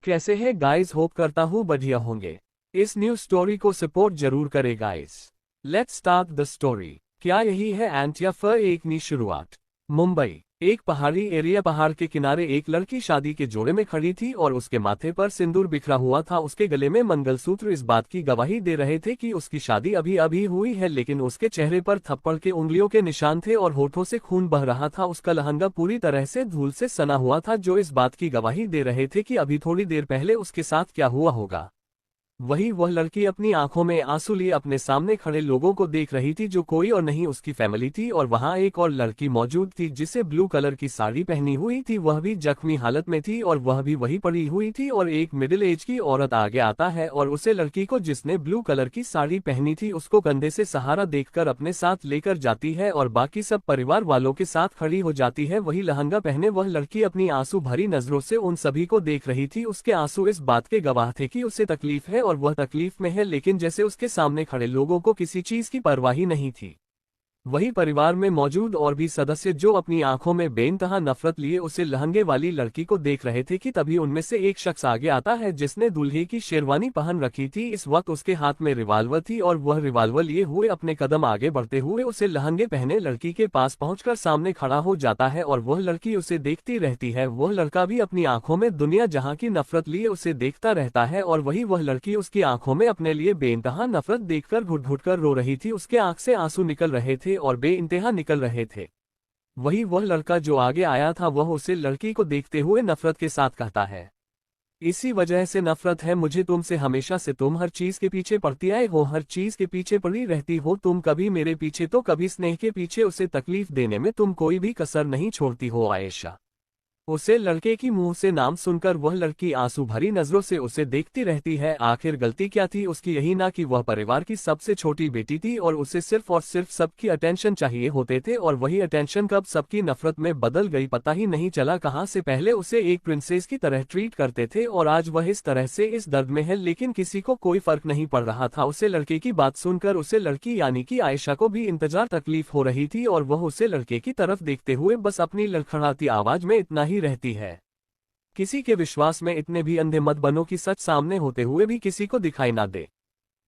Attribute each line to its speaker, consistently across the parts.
Speaker 1: कैसे हैं guys, hope करता हूँ बढ़िया होंगे। इस न्यूज स्टोरी को सपोर्ट जरूर करे guys. Let's start the story. क्या यही है एंटिया फर एक नई शुरुआत। मुंबई, एक पहाड़ी एरिया। पहाड़ के किनारे एक लड़की शादी के जोड़े में खड़ी थी और उसके माथे पर सिंदूर बिखरा हुआ था। उसके गले में मंगलसूत्र इस बात की गवाही दे रहे थे कि उसकी शादी अभी अभी हुई है, लेकिन उसके चेहरे पर थप्पड़ के उंगलियों के निशान थे और होठों से खून बह रहा था। उसका लहंगा पूरी तरह से धूल से सना हुआ था, जो इस बात की गवाही दे रहे थे कि अभी थोड़ी देर पहले उसके साथ क्या हुआ होगा। वही वह लड़की अपनी आंखों में आंसू लिए अपने सामने खड़े लोगों को देख रही थी, जो कोई और नहीं उसकी फैमिली थी। और वहां एक और लड़की मौजूद थी जिसे ब्लू कलर की साड़ी पहनी हुई थी। वह भी जख्मी हालत में थी और वह भी वही पड़ी हुई थी। और एक मिडिल एज की औरत आगे आता है और उसे लड़की को जिसने ब्लू कलर की साड़ी पहनी थी उसको कंधे से सहारा देखकर अपने साथ लेकर जाती है और बाकी सब परिवार वालों के साथ खड़ी हो जाती है। वही लहंगा पहने वह लड़की अपनी आंसू भरी नजरों से उन सभी को देख रही थी। उसके आंसू इस बात के गवाह थे कि उसे तकलीफ है और वह तकलीफ में है, लेकिन जैसे उसके सामने खड़े लोगों को किसी चीज की परवाह ही नहीं थी। वही परिवार में मौजूद और भी सदस्य जो अपनी आंखों में बेइंतहा नफरत लिए उसे लहंगे वाली लड़की को देख रहे थे कि तभी उनमें से एक शख्स आगे आता है जिसने दूल्हे की शेरवानी पहन रखी थी। इस वक्त उसके हाथ में रिवाल्वर थी और वह रिवाल्वर लिए हुए अपने कदम आगे बढ़ते हुए उसे लहंगे पहने लड़की के पास पहुंचकर सामने खड़ा हो जाता है और वह लड़की उसे देखती रहती है। वह लड़का भी अपनी आंखों में दुनिया जहां की नफरत लिए उसे देखता रहता है और वही वह लड़की उसकी आंखों में अपने लिए बेइंतहा नफरत देखकर घुट घुट कर रो रही थी। उसके आंख से आंसू निकल रहे थे और बेइंतहा निकल रहे थे। वही वह लड़का जो आगे आया था वह उसे लड़की को देखते हुए नफरत के साथ कहता है, इसी वजह से नफरत है मुझे तुमसे हमेशा से। तुम हर चीज के पीछे पड़ती आए हो, हर चीज के पीछे पड़ी रहती हो। तुम कभी मेरे पीछे तो कभी स्नेह के पीछे। उसे तकलीफ देने में तुम कोई भी कसर नहीं छोड़ती हो आयशा। उसे लड़के की मुंह से नाम सुनकर वह लड़की आंसू भरी नजरों से उसे देखती रहती है। आखिर गलती क्या थी उसकी? यही ना कि वह परिवार की सबसे छोटी बेटी थी और उसे सिर्फ और सिर्फ सबकी अटेंशन चाहिए होते थे। और वही अटेंशन कब सबकी नफरत में बदल गई पता ही नहीं चला। कहां से पहले उसे एक प्रिंसेस की तरह ट्रीट करते थे और आज वह इस तरह से इस दर्द में है, लेकिन किसी को कोई फर्क नहीं पड़ रहा था। उसे लड़के की बात सुनकर उसे लड़की यानी कि आयशा को भी इंतजार तकलीफ हो रही थी और वह उसे लड़के की तरफ देखते हुए बस अपनी लड़खड़ाती आवाज में इतना ही रहती है, किसी के विश्वास में इतने भी अंधे मत बनो कि सच सामने होते हुए भी किसी को दिखाई ना दे।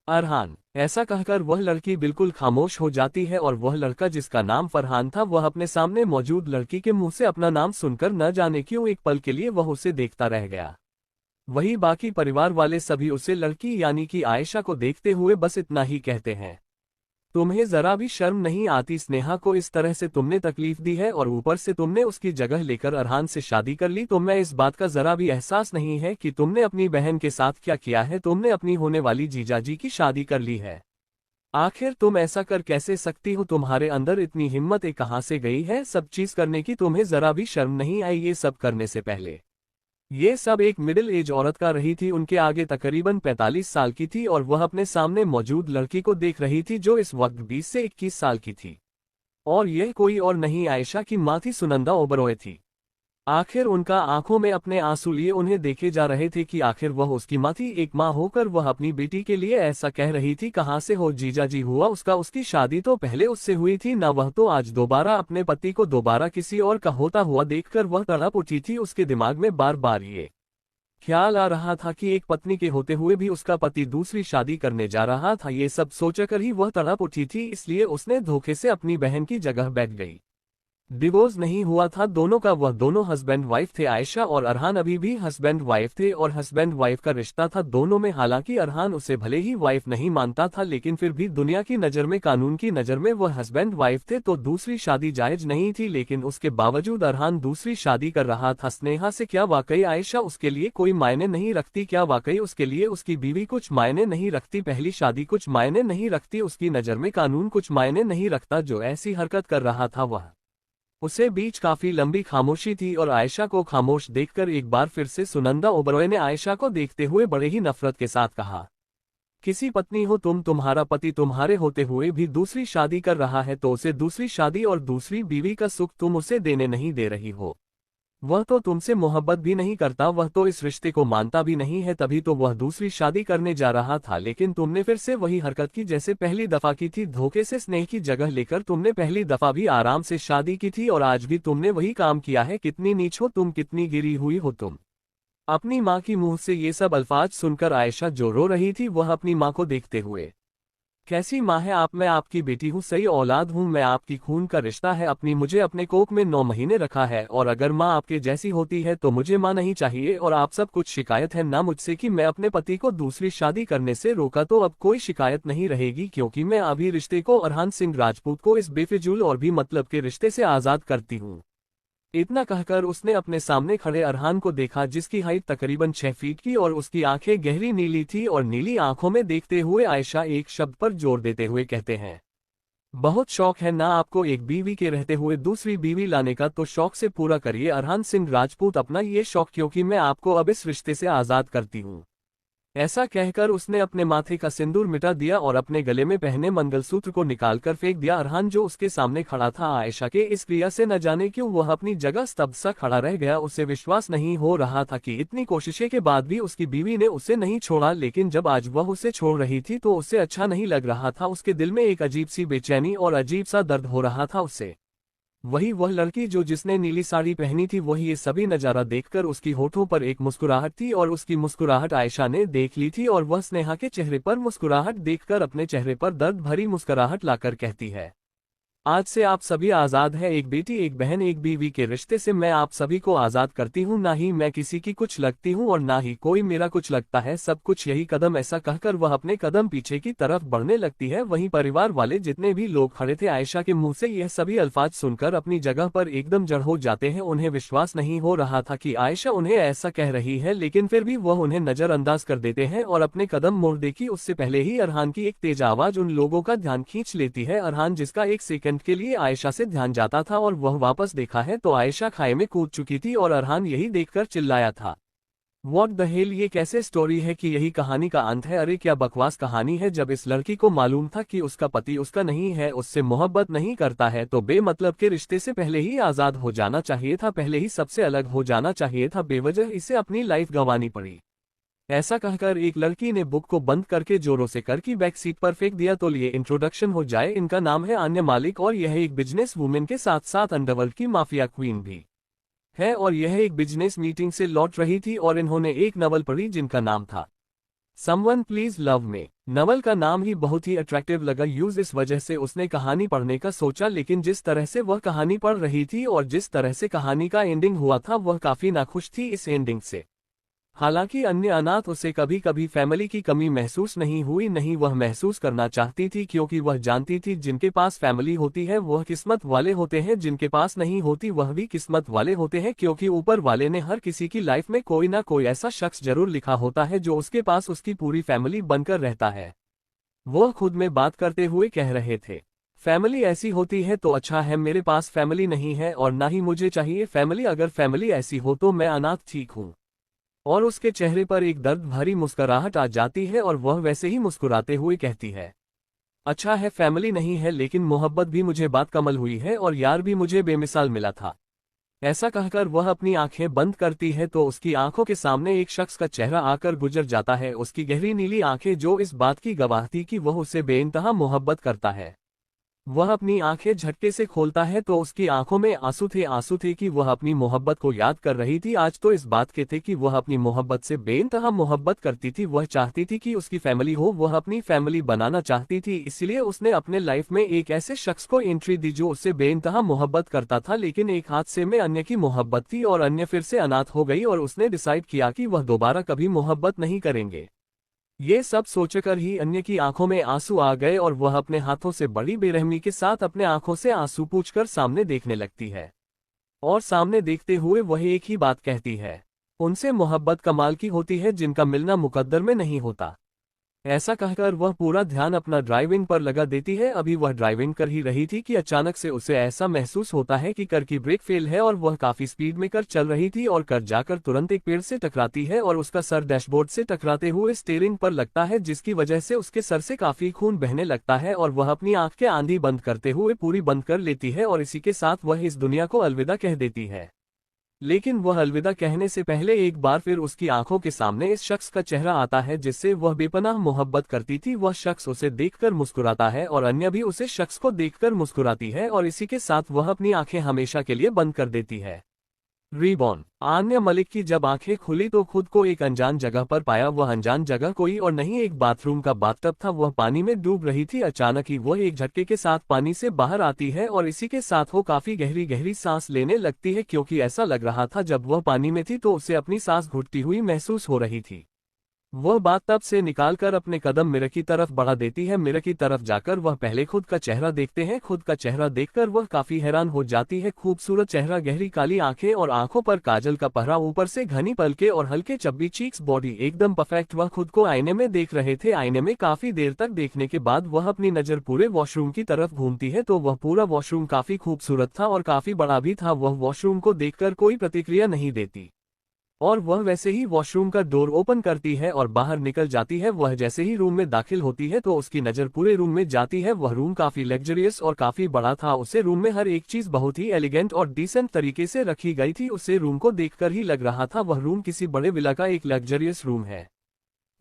Speaker 1: अरहान। ऐसा कहकर वह लड़की बिल्कुल खामोश हो जाती है और वह लड़का जिसका नाम फरहान था वह अपने सामने मौजूद लड़की के मुंह से अपना नाम सुनकर न जाने क्यों एक पल के लिए वह उसे देखता रह गया। वही बाकी परिवार वाले सभी उसे लड़की यानी कि आयशा को देखते हुए बस इतना ही कहते हैं, तुम्हें जरा भी शर्म नहीं आती? स्नेहा को इस तरह से तुमने तकलीफ दी है और ऊपर से तुमने उसकी जगह लेकर अरहान से शादी कर ली। तुम्हें इस बात का जरा भी एहसास नहीं है कि तुमने अपनी बहन के साथ क्या किया है? तुमने अपनी होने वाली जीजाजी की शादी कर ली है। आखिर तुम ऐसा कर कैसे सकती हो? तुम्हारे अंदर इतनी हिम्मत कहां से गई है सब चीज करने की? तुम्हें जरा भी शर्म नहीं आई ये सब करने से पहले? ये सब एक मिडिल एज औरत का रही थी। उनके आगे तकरीबन 45 साल की थी और वह अपने सामने मौजूद लड़की को देख रही थी जो इस वक्त 20 से 21 साल की थी। और यह कोई और नहीं आयशा की मां थी, सुनंदा ओबरॉय थी। आखिर उनका आंखों में अपने आंसू लिए उन्हें देखे जा रहे थे कि आखिर वह उसकी मां थी। एक मां होकर वह अपनी बेटी के लिए ऐसा कह रही थी। कहां से हो जीजाजी हुआ उसका? उसकी शादी तो पहले उससे हुई थी ना। वह तो आज दोबारा अपने पति को दोबारा किसी और का होता हुआ देखकर वह तड़प उठी थी। उसके दिमाग में बार बार ये ख्याल आ रहा था कि एक पत्नी के होते हुए भी उसका पति दूसरी शादी करने जा रहा था। ये सब सोचकर ही वह तड़प उठी थी, इसलिए उसने धोखे से अपनी बहन की जगह बैठ गई। डिवोर्स नहीं हुआ था दोनों का, वह दोनों हस्बैंड वाइफ थे। आयशा और अरहान अभी भी हस्बैंड वाइफ थे और हस्बैंड वाइफ का रिश्ता था दोनों में। हालांकि अरहान उसे भले ही वाइफ नहीं मानता था, लेकिन फिर भी दुनिया की नज़र में, कानून की नज़र में वह हस्बैंड वाइफ थे, तो दूसरी शादी जायज नहीं थी। लेकिन उसके बावजूद अरहान दूसरी शादी कर रहा था स्नेहा से। क्या वाकई आयशा उसके लिए कोई मायने नहीं रखती? क्या वाकई उसके लिए उसकी बीवी कुछ मायने नहीं रखती? पहली शादी कुछ मायने नहीं रखती? उसकी नज़र में कानून कुछ मायने नहीं रखता? जो ऐसी हरकत कर रहा था वह उसे बीच काफी लंबी खामोशी थी और आयशा को खामोश देखकर एक बार फिर से सुनंदा ओबरॉय ने आयशा को देखते हुए बड़े ही नफरत के साथ कहा, किसी पत्नी हो तुम, तुम्हारा पति तुम्हारे होते हुए भी दूसरी शादी कर रहा है तो उसे दूसरी शादी और दूसरी बीवी का सुख तुम उसे देने नहीं दे रही हो। वह तो तुमसे मोहब्बत भी नहीं करता, वह तो इस रिश्ते को मानता भी नहीं है, तभी तो वह दूसरी शादी करने जा रहा था। लेकिन तुमने फिर से वही हरकत की जैसे पहली दफा की थी। धोखे से स्नेह की जगह लेकर तुमने पहली दफा भी आराम से शादी की थी और आज भी तुमने वही काम किया है। कितनी नीच हो तुम, कितनी गिरी हुई हो तुम। अपनी माँ की मुंह से ये सब अल्फाज सुनकर आयशा जो रो रही थी वह अपनी माँ को देखते हुए, कैसी माँ है आप, मैं आपकी बेटी हूँ, सही औलाद हूँ, मैं आपकी खून का रिश्ता है, अपनी मुझे अपने कोख में 9 महीने रखा है, और अगर माँ आपके जैसी होती है तो मुझे माँ नहीं चाहिए। और आप सब कुछ शिकायत है ना मुझसे कि मैं अपने पति को दूसरी शादी करने से रोका, तो अब कोई शिकायत नहीं रहेगी, क्योंकि मैं अभी रिश्ते को अरहान सिंह राजपूत को इस बेफिजूल और भी मतलब के रिश्ते से आज़ाद करती हूँ। इतना कहकर उसने अपने सामने खड़े अरहान को देखा, जिसकी हाइट तकरीबन 6 फीट की और उसकी आंखें गहरी नीली थी, और नीली आंखों में देखते हुए आयशा एक शब्द पर जोर देते हुए कहते हैं, बहुत शौक है ना आपको एक बीवी के रहते हुए दूसरी बीवी लाने का, तो शौक से पूरा करिए अरहान सिंह राजपूत अपना ये शौक, क्योंकि मैं आपको अब इस रिश्ते से आज़ाद करती हूँ। ऐसा कहकर उसने अपने माथे का सिंदूर मिटा दिया और अपने गले में पहने मंगलसूत्र को निकालकर फेंक दिया। अरहान जो उसके सामने खड़ा था, आयशा के इस क्रिया से न जाने क्यों वह अपनी जगह स्तब्ध सा खड़ा रह गया। उसे विश्वास नहीं हो रहा था कि इतनी कोशिशें के बाद भी उसकी बीवी ने उसे नहीं छोड़ा, लेकिन जब आज वह उसे छोड़ रही थी तो उसे अच्छा नहीं लग रहा था। उसके दिल में एक अजीब सी बेचैनी और अजीब सा दर्द हो रहा था। उसे वही वह लड़की जो जिसने नीली साड़ी पहनी थी, वही ये सभी नजारा देखकर उसकी होठों पर एक मुस्कुराहट थी, और उसकी मुस्कुराहट आयशा ने देख ली थी, और वह स्नेहा के चेहरे पर मुस्कुराहट देखकर अपने चेहरे पर दर्द भरी मुस्कुराहट लाकर कहती है, आज से आप सभी आज़ाद है, एक बेटी एक बहन एक बीवी के रिश्ते से मैं आप सभी को आज़ाद करती हूँ। ना ही मैं किसी की कुछ लगती हूँ और ना ही कोई मेरा कुछ लगता है, सब कुछ यही कदम। ऐसा कहकर वह अपने कदम पीछे की तरफ बढ़ने लगती है। वहीं परिवार वाले जितने भी लोग खड़े थे, आयशा के मुंह से यह सभी अल्फाज सुनकर अपनी जगह पर एकदम जड़ हो जाते हैं। उन्हें विश्वास नहीं हो रहा था कि आयशा उन्हें ऐसा कह रही है, लेकिन फिर भी वह उन्हें नजरअंदाज कर देते हैं और अपने कदम मोड़ देगी। उससे पहले ही अरहान की एक तेज आवाज उन लोगों का ध्यान खींच लेती है। अरहान जिसका एक सेकंड के लिए आयशा से ध्यान जाता था और वह वापस देखा है तो आयशा खाई में कूद चुकी थी, और अरहान यही देखकर चिल्लाया था, व्हाट द हेल, ये कैसे स्टोरी है कि यही कहानी का अंत है? अरे क्या बकवास कहानी है। जब इस लड़की को मालूम था कि उसका पति उसका नहीं है, उससे मोहब्बत नहीं करता है, तो बेमतलब के रिश्ते से पहले ही आजाद हो जाना चाहिए था, पहले ही सबसे अलग हो जाना चाहिए था। बेवजह इसे अपनी लाइफ गंवानी पड़ी। ऐसा कहकर एक लड़की ने बुक को बंद करके जोरों से कर की बैक सीट पर फेंक दिया। तो लिए इंट्रोडक्शन हो जाए, इनका नाम है आन्या मालिक, और यह एक बिजनेस वुमेन के साथ साथ अंडरवर्ल्ड की माफिया क्वीन भी है, और यह एक बिजनेस मीटिंग से लौट रही थी और इन्होंने एक नवल पढ़ी जिनका नाम था समवन प्लीज लव में। नवल का नाम ही बहुत ही अट्रैक्टिव लगा यूज, इस वजह से उसने कहानी पढ़ने का सोचा, लेकिन जिस तरह से वह कहानी पढ़ रही थी और जिस तरह से कहानी का एंडिंग हुआ था, वह काफी नाखुश थी इस एंडिंग से। हालांकि अन्य अनाथ उसे कभी कभी फैमिली की कमी महसूस नहीं हुई, नहीं वह महसूस करना चाहती थी, क्योंकि वह जानती थी जिनके पास फैमिली होती है वह किस्मत वाले होते हैं, जिनके पास नहीं होती वह भी किस्मत वाले होते हैं, क्योंकि ऊपर वाले ने हर किसी की लाइफ में कोई ना कोई ऐसा शख्स जरूर लिखा होता है जो उसके पास उसकी पूरी फैमिली बनकर रहता है। वह खुद में बात करते हुए कह रहे थे, फैमिली ऐसी होती है तो अच्छा है, मेरे पास फैमिली नहीं है और ना ही मुझे चाहिए फैमिली, अगर फैमिली ऐसी हो तो मैं अनाथ ठीक हूँ। और उसके चेहरे पर एक दर्द भरी मुस्कुराहट आ जाती है और वह वैसे ही मुस्कुराते हुए कहती है, अच्छा है फैमिली नहीं है, लेकिन मोहब्बत भी मुझे बात कमल हुई है और यार भी मुझे बेमिसाल मिला था। ऐसा कहकर वह अपनी आंखें बंद करती है तो उसकी आंखों के सामने एक शख्स का चेहरा आकर गुजर जाता है, उसकी गहरी नीली आंखें जो इस बात की गवाह थी कि वह उसे बेइंतहा मोहब्बत करता है। वह अपनी आंखें झटके से खोलता है तो उसकी आंखों में आंसू थे कि वह अपनी मोहब्बत को याद कर रही थी। आज तो इस बात के थे कि वह अपनी मोहब्बत से बेइंतहा मोहब्बत करती थी, वह चाहती थी कि उसकी फैमिली हो, वह अपनी फैमिली बनाना चाहती थी, इसलिए उसने अपने लाइफ में एक ऐसे शख्स को एंट्री दी जो उससे बेइंतहा मोहब्बत करता था। लेकिन एक हादसे में अन्य की मोहब्बत थी और अन्य फिर से अनाथ हो गई और उसने डिसाइड किया कि वह दोबारा कभी मोहब्बत नहीं करेंगे। ये सब सोचकर ही अन्य की आंखों में आंसू आ गए और वह अपने हाथों से बड़ी बेरहमी के साथ अपने आंखों से आंसू पूछकर सामने देखने लगती है, और सामने देखते हुए वह एक ही बात कहती है, उनसे मोहब्बत कमाल की होती है जिनका मिलना मुकद्दर में नहीं होता। ऐसा कहकर वह पूरा ध्यान अपना ड्राइविंग पर लगा देती है। अभी वह ड्राइविंग कर ही रही थी कि अचानक से उसे ऐसा महसूस होता है कि कार की ब्रेक फेल है और वह काफी स्पीड में कार चल रही थी और कार जाकर तुरंत एक पेड़ से टकराती है और उसका सर डैशबोर्ड से टकराते हुए स्टीयरिंग पर लगता है, जिसकी वजह से उसके सर से काफी खून बहने लगता है और वह अपनी आंख के आंधी बंद करते हुए पूरी बंद कर लेती है और इसी के साथ वह इस दुनिया को अलविदा कह देती है। लेकिन वह अलविदा कहने से पहले एक बार फिर उसकी आंखों के सामने इस शख्स का चेहरा आता है जिससे वह बेपनाह मोहब्बत करती थी। वह शख्स उसे देखकर मुस्कुराता है और अन्य भी उसे शख्स को देखकर मुस्कुराती है और इसी के साथ वह अपनी आंखें हमेशा के लिए बंद कर देती है। रीबॉर्न। आन्या मलिक की जब आंखें खुली तो खुद को एक अनजान जगह पर पाया। वह अनजान जगह कोई और नहीं, एक बाथरूम का बाथटब था। वह पानी में डूब रही थी। अचानक ही वह एक झटके के साथ पानी से बाहर आती है और इसी के साथ वो काफी गहरी गहरी सांस लेने लगती है, क्योंकि ऐसा लग रहा था जब वह पानी में थी तो उसे अपनी सांस घुटती हुई महसूस हो रही थी। वह बाथटब से निकालकर अपने कदम मिरर की तरफ बढ़ा देती है। मिरर की तरफ जाकर वह पहले खुद का चेहरा देखते हैं। खुद का चेहरा देखकर वह काफी हैरान हो जाती है। खूबसूरत चेहरा, गहरी काली आंखें और आंखों पर काजल का पहरा, ऊपर से घनी पलके और हल्के चब्बी चीक्स, बॉडी एकदम परफेक्ट। वह खुद को आईने में देख रहे थे। आईने में काफी देर तक देखने के बाद वह अपनी नजर पूरे वॉशरूम की तरफ घूमती है तो वह पूरा वॉशरूम काफी खूबसूरत था और काफी बड़ा भी था। वह वॉशरूम को देखकर कोई प्रतिक्रिया नहीं देती और वह वैसे ही वॉशरूम का डोर ओपन करती है और बाहर निकल जाती है। वह जैसे ही रूम में दाखिल होती है तो उसकी नज़र पूरे रूम में जाती है। वह रूम काफी लग्जरियस और काफी बड़ा था। उसे रूम में हर एक चीज बहुत ही एलिगेंट और डिसेंट तरीके से रखी गई थी। उसे रूम को देखकर ही लग रहा था वह रूम किसी बड़े विला का एक लग्जरियस रूम है।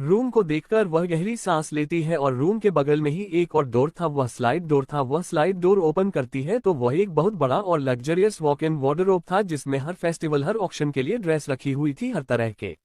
Speaker 1: रूम को देखकर वह गहरी सांस लेती है और रूम के बगल में ही एक और डोर था। वह स्लाइड डोर था। वह स्लाइड डोर ओपन करती है तो वह एक बहुत बड़ा और लग्जरियस वॉक इन वार्डरोब था, जिसमें हर फेस्टिवल, हर ऑक्शन के लिए ड्रेस रखी हुई थी। हर तरह के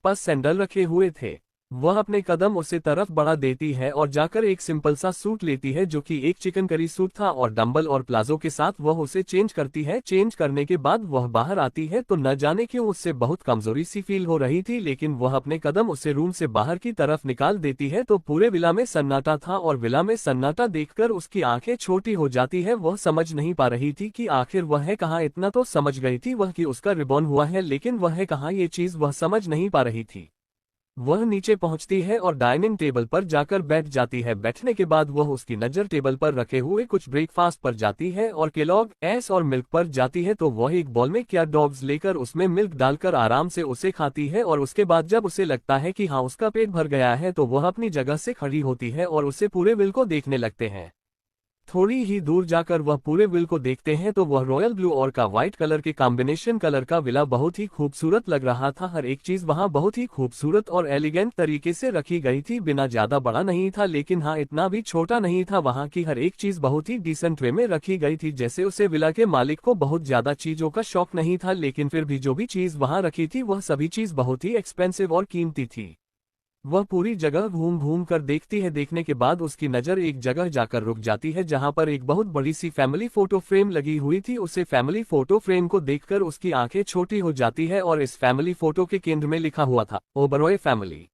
Speaker 1: पस सैंडल रखे हुए थे। वह अपने कदम उसे तरफ बढ़ा देती है और जाकर एक सिंपल सा सूट लेती है जो कि एक चिकनकरी सूट था और डंबल और प्लाजो के साथ वह उसे चेंज करती है। चेंज करने के बाद वह बाहर आती है तो न जाने क्यों उससे बहुत कमजोरी सी फील हो रही थी, लेकिन वह अपने कदम उसे रूम से बाहर की तरफ निकाल देती है तो पूरे विला में सन्नाटा था और विला में सन्नाटा देखकर उसकी आंखें छोटी हो जाती है। वह समझ नहीं पा रही थी कि आखिर वह है कहाँ। इतना तो समझ गई थी वह कि उसका रिबॉन हुआ है, लेकिन वह है कहाँ ये चीज वह समझ नहीं पा रही थी। वह नीचे पहुंचती है और डाइनिंग टेबल पर जाकर बैठ जाती है। बैठने के बाद वह उसकी नजर टेबल पर रखे हुए कुछ ब्रेकफास्ट पर जाती है और केलॉग एस और मिल्क पर जाती है तो वह एक बॉल में क्या डॉग्स लेकर उसमें मिल्क डालकर आराम से उसे खाती है और उसके बाद जब उसे लगता है कि हाँ उसका पेट भर गया है तो वह अपनी जगह से खड़ी होती है और उसे पूरे विल को देखने लगते हैं। थोड़ी ही दूर जाकर वह पूरे विल को देखते हैं तो वह रॉयल ब्लू और का व्हाइट कलर के कॉम्बिनेशन कलर का विला बहुत ही खूबसूरत लग रहा था। हर एक चीज वहां बहुत ही खूबसूरत और एलिगेंट तरीके से रखी गई थी। बिना ज्यादा बड़ा नहीं था लेकिन हाँ इतना भी छोटा नहीं था। वहां की हर एक चीज बहुत ही डिसेंट वे में रखी गई थी। जैसे उसे विला के मालिक को बहुत ज्यादा चीजों का शौक नहीं था, लेकिन फिर भी जो भी चीज वहां रखी थी वह सभी चीज बहुत ही एक्सपेंसिव और कीमती थी। वह पूरी जगह घूम घूम कर देखती है। देखने के बाद उसकी नज़र एक जगह जाकर रुक जाती है जहां पर एक बहुत बड़ी सी फैमिली फोटो फ्रेम लगी हुई थी। उसे फैमिली फोटो फ्रेम को देखकर उसकी आंखें छोटी हो जाती है और इस फैमिली फोटो के केंद्र में लिखा हुआ था ओबरॉय फैमिली।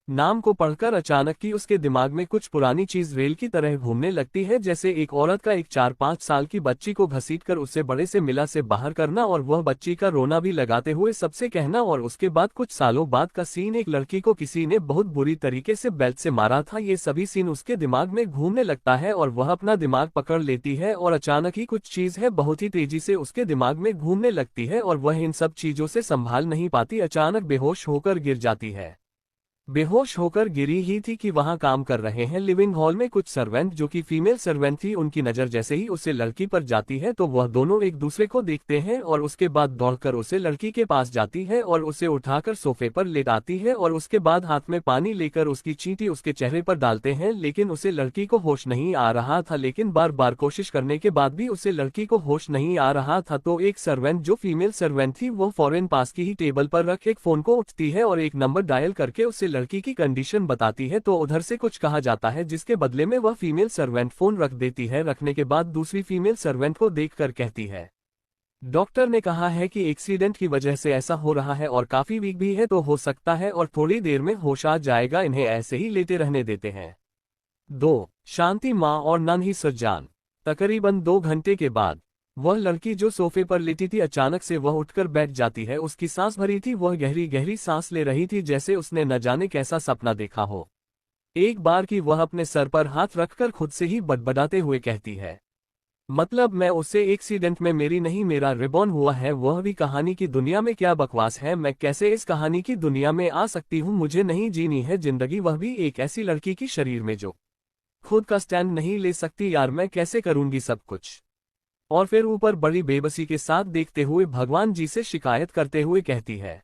Speaker 1: नाम को पढ़कर अचानक ही उसके दिमाग में कुछ पुरानी चीज रेल की तरह घूमने लगती है, जैसे एक औरत का एक 4-5 साल की बच्ची को घसीटकर उसे बड़े से मिला से बाहर करना और वह बच्ची का रोना भी लगाते हुए सबसे कहना। और उसके बाद कुछ सालों बाद का सीन, एक लड़की को किसी ने बहुत बुरी तरीके से बेल्ट से मारा था। ये सभी सीन उसके दिमाग में घूमने लगता है और वह अपना दिमाग पकड़ लेती है और अचानक ही कुछ चीज है बहुत ही तेजी से उसके दिमाग में घूमने लगती है और वह इन सब चीजों से संभाल नहीं पाती। अचानक बेहोश होकर गिर जाती है। बेहोश होकर गिरी ही थी कि वहां काम कर रहे हैं लिविंग हॉल में कुछ सर्वेंट जो कि फीमेल सर्वेंट थी। उनकी नजर जैसे ही उसे लड़की पर जाती है तो वह दोनों एक दूसरे को देखते हैं और उसके बाद दौड़कर उसे लड़की के पास जाती है और उसे उठाकर सोफे पर लेटाती है और उसके बाद हाथ में पानी लेकर उसकी चींटी उसके चेहरे पर डालते हैं। लेकिन उसे लड़की को होश नहीं आ रहा था, लेकिन बार बार कोशिश करने के बाद भी उसे लड़की को होश नहीं आ रहा था। तो एक सर्वेंट जो फीमेल सर्वेंट थी वो फौरन पास की ही टेबल पर रख एक फोन को उठती है और एक नंबर डायल करके उसे लड़की की कंडीशन बताती है। तो उधर से कुछ कहा जाता है जिसके बदले में वह फीमेल सर्वेंट फोन रख देती है। रखने के बाद दूसरी फीमेल सर्वेंट को देखकर कहती है, डॉक्टर ने कहा है कि एक्सीडेंट की वजह से ऐसा हो रहा है और काफी वीक भी है, तो हो सकता है और थोड़ी देर में होश आ जाएगा, इन्हें ऐसे ही लेटे रहने देते हैं। 2. शांति माँ और नन्ही सज्जान। तकरीबन 2 घंटे के बाद वह लड़की जो सोफे पर लेटी थी अचानक से वह उठकर बैठ जाती है। उसकी सांस भरी थी, वह गहरी गहरी सांस ले रही थी जैसे उसने न जाने कैसा सपना देखा हो। एक बार की वह अपने सर पर हाथ रखकर खुद से ही बड़बड़ाते हुए कहती है, मतलब मैं उससे एक्सीडेंट में मेरी नहीं, मेरा रिबॉर्न हुआ है। वह भी कहानी की दुनिया में, क्या बकवास है, मैं कैसे इस कहानी की दुनिया में आ सकती हूँ, मुझे नहीं जीनी है जिंदगी, वह भी एक ऐसी लड़की की शरीर में जो खुद का स्टैंड नहीं ले सकती। यार मैं कैसे करूंगी सब कुछ। और फिर ऊपर बड़ी बेबसी के साथ देखते हुए भगवान जी से शिकायत करते हुए कहती है,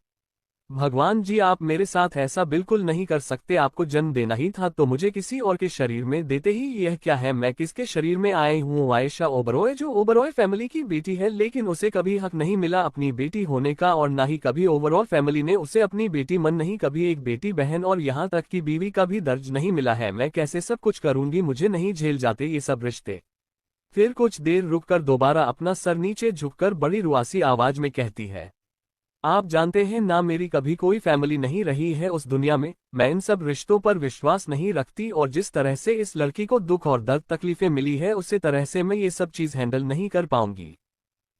Speaker 1: भगवान जी, आप मेरे साथ ऐसा बिल्कुल नहीं कर सकते। आपको जन्म देना ही था तो मुझे किसी और के शरीर में देते ही। यह क्या है, मैं किसके शरीर में आई हूँ? आयशा ओबरॉय, जो ओबरॉय फैमिली की बेटी है, लेकिन उसे कभी हक नहीं मिला अपनी बेटी होने का, और ना ही कभी ओवरऑल फैमिली ने उसे अपनी बेटी मन नहीं, कभी एक बेटी बहन और यहाँ तक कि बीवी का भी दर्ज नहीं मिला है। मैं कैसे सब कुछ करूंगी? मुझे नहीं झेल जाते ये सब रिश्ते। फिर कुछ देर रुककर दोबारा अपना सर नीचे झुककर बड़ी रुआसी आवाज में कहती है, आप जानते हैं ना, मेरी कभी कोई फैमिली नहीं रही है उस दुनिया में। मैं इन सब रिश्तों पर विश्वास नहीं रखती, और जिस तरह से इस लड़की को दुख और दर्द तकलीफें मिली है, उसी तरह से मैं ये सब चीज हैंडल नहीं कर पाऊंगी।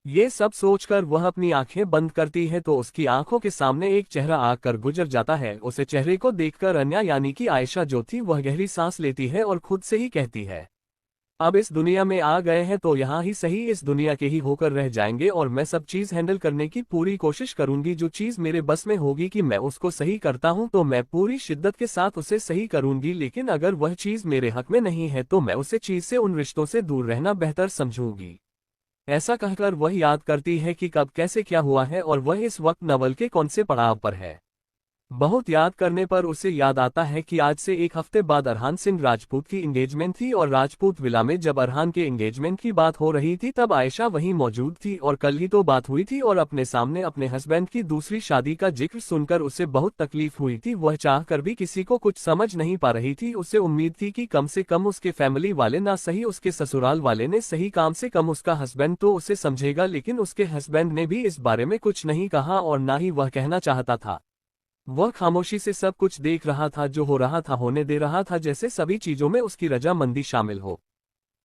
Speaker 1: ये सब सोचकर वह अपनी आंखें बंद करती है तो उसकी आंखों के सामने एक चेहरा आकर गुजर जाता है। उसे चेहरे को देखकर अन्या यानी कि आयशा जो थी, वह गहरी सांस लेती है और खुद से ही कहती है, अब इस दुनिया में आ गए हैं तो यहाँ ही सही, इस दुनिया के ही होकर रह जाएंगे, और मैं सब चीज हैंडल करने की पूरी कोशिश करूंगी। जो चीज मेरे बस में होगी कि मैं उसको सही करता हूँ तो मैं पूरी शिद्दत के साथ उसे सही करूंगी, लेकिन अगर वह चीज मेरे हक में नहीं है तो मैं उसे चीज से, उन रिश्तों से दूर रहना बेहतर समझूंगी। ऐसा कहकर वह याद करती है कि कब कैसे क्या हुआ है और वह इस वक्त नवल के कौन से पड़ाव पर है। बहुत याद करने पर उसे याद आता है कि आज से एक हफ्ते बाद अरहान सिंह राजपूत की एंगेजमेंट थी, और राजपूत विला में जब अरहान के एंगेजमेंट की बात हो रही थी तब आयशा वहीं मौजूद थी, और कल ही तो बात हुई थी, और अपने सामने अपने हस्बैंड की दूसरी शादी का जिक्र सुनकर उसे बहुत तकलीफ हुई थी। वह चाह कर भी किसी को कुछ समझ नहीं पा रही थी। उसे उम्मीद थी कि कम से कम उसके फैमिली वाले, ना सही उसके ससुराल वाले ने सही, काम से कम उसका हस्बैंड तो उसे समझेगा, लेकिन उसके हस्बैंड ने भी इस बारे में कुछ नहीं कहा, और ना ही वह कहना चाहता था। वह खामोशी से सब कुछ देख रहा था, जो हो रहा था होने दे रहा था, जैसे सभी चीजों में उसकी रजामंदी शामिल हो।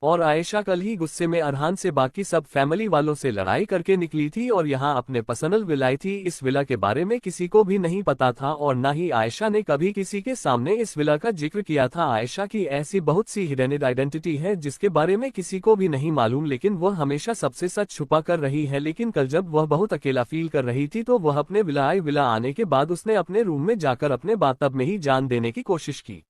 Speaker 1: और आयशा कल ही गुस्से में अरहान से बाकी सब फैमिली वालों से लड़ाई करके निकली थी और यहाँ अपने पर्सनल विलाई थी। इस विला के बारे में किसी को भी नहीं पता था, और ना ही आयशा ने कभी किसी के सामने इस विला का जिक्र किया था। आयशा की ऐसी बहुत सी हिडन आइडेंटिटी है जिसके बारे में किसी को भी नहीं मालूम, लेकिन वह हमेशा सबसे सच छुपा कर रही है। लेकिन कल जब वह बहुत अकेला फील कर रही थी तो वह अपने विला आने के बाद उसने अपने रूम में जाकर अपने बातब में ही जान देने की कोशिश की।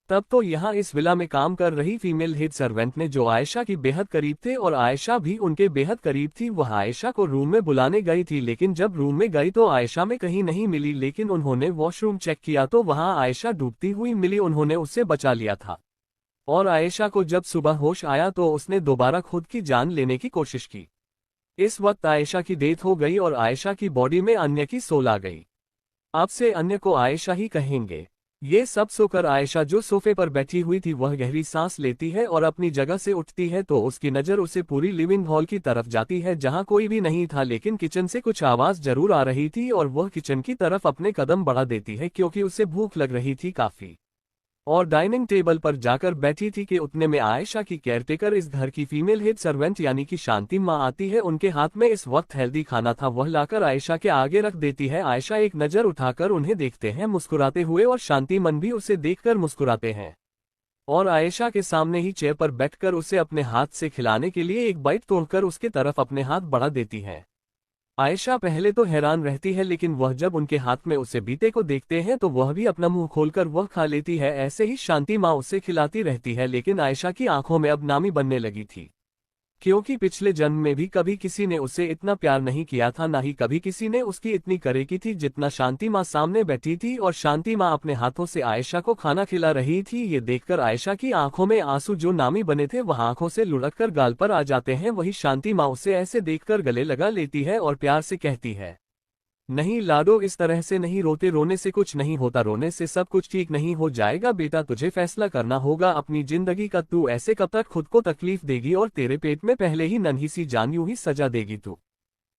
Speaker 1: तब तो यहाँ इस विला में काम कर रही फीमेल हेड सर्वेंट ने, जो आयशा की बेहद करीब थे और आयशा भी उनके बेहद करीब थी, वह आयशा को रूम में बुलाने गई थी। लेकिन जब रूम में गई तो आयशा में कहीं नहीं मिली, लेकिन उन्होंने वॉशरूम चेक किया तो वहाँ आयशा डूबती हुई मिली। उन्होंने उससे बचा लिया था, और आयशा को जब सुबह होश आया तो उसने दोबारा खुद की जान लेने की कोशिश की। इस वक्त आयशा की डेथ हो गई और आयशा की बॉडी में अन्य की सोल आ गई। अब से अन्य को आयशा ही कहेंगे। ये सब सोकर आयशा जो सोफे पर बैठी हुई थी वह गहरी सांस लेती है और अपनी जगह से उठती है तो उसकी नज़र उसे पूरी लिविंग हॉल की तरफ जाती है, जहां कोई भी नहीं था, लेकिन किचन से कुछ आवाज जरूर आ रही थी, और वह किचन की तरफ अपने कदम बढ़ा देती है क्योंकि उसे भूख लग रही थी काफी। और डाइनिंग टेबल पर जाकर बैठी थी कि उतने में आयशा की केयरटेकर, इस घर की फीमेल हेड सर्वेंट यानी कि शांति माँ आती है। उनके हाथ में इस वक्त हेल्दी खाना था, वह लाकर आयशा के आगे रख देती है। आयशा एक नज़र उठाकर उन्हें देखते हैं मुस्कुराते हुए, और शांति मन भी उसे देखकर मुस्कुराते हैं, और आयशा के सामने ही चेयर पर बैठकर उसे अपने हाथ से खिलाने के लिए एक बाइट तोड़कर उसके तरफ अपने हाथ बढ़ा देती है। आयशा पहले तो हैरान रहती है, लेकिन वह जब उनके हाथ में उसे बीते को देखते हैं तो वह भी अपना मुंह खोलकर वह खा लेती है। ऐसे ही शांति माँ उसे खिलाती रहती है, लेकिन आयशा की आंखों में अब नामी बनने लगी थी, क्योंकि पिछले जन्म में भी कभी किसी ने उसे इतना प्यार नहीं किया था, ना ही कभी किसी ने उसकी इतनी करे की थी जितना शांति माँ सामने बैठी थी, और शांति माँ अपने हाथों से आयशा को खाना खिला रही थी। ये देखकर आयशा की आंखों में आंसू जो नामी बने थे वह आंखों से लुढ़ककर गाल पर आ जाते हैं। वही शांति माँ उसे ऐसे देखकर गले लगा लेती है और प्यार से कहती है, नहीं लाडो, इस तरह से नहीं रोते, रोने से कुछ नहीं होता, रोने से सब कुछ ठीक नहीं हो जाएगा बेटा। तुझे फैसला करना होगा अपनी जिंदगी का। तू ऐसे कब तक खुद को तकलीफ देगी, और तेरे पेट में पहले ही नन्ही सी जान यूं ही सजा देगी तू।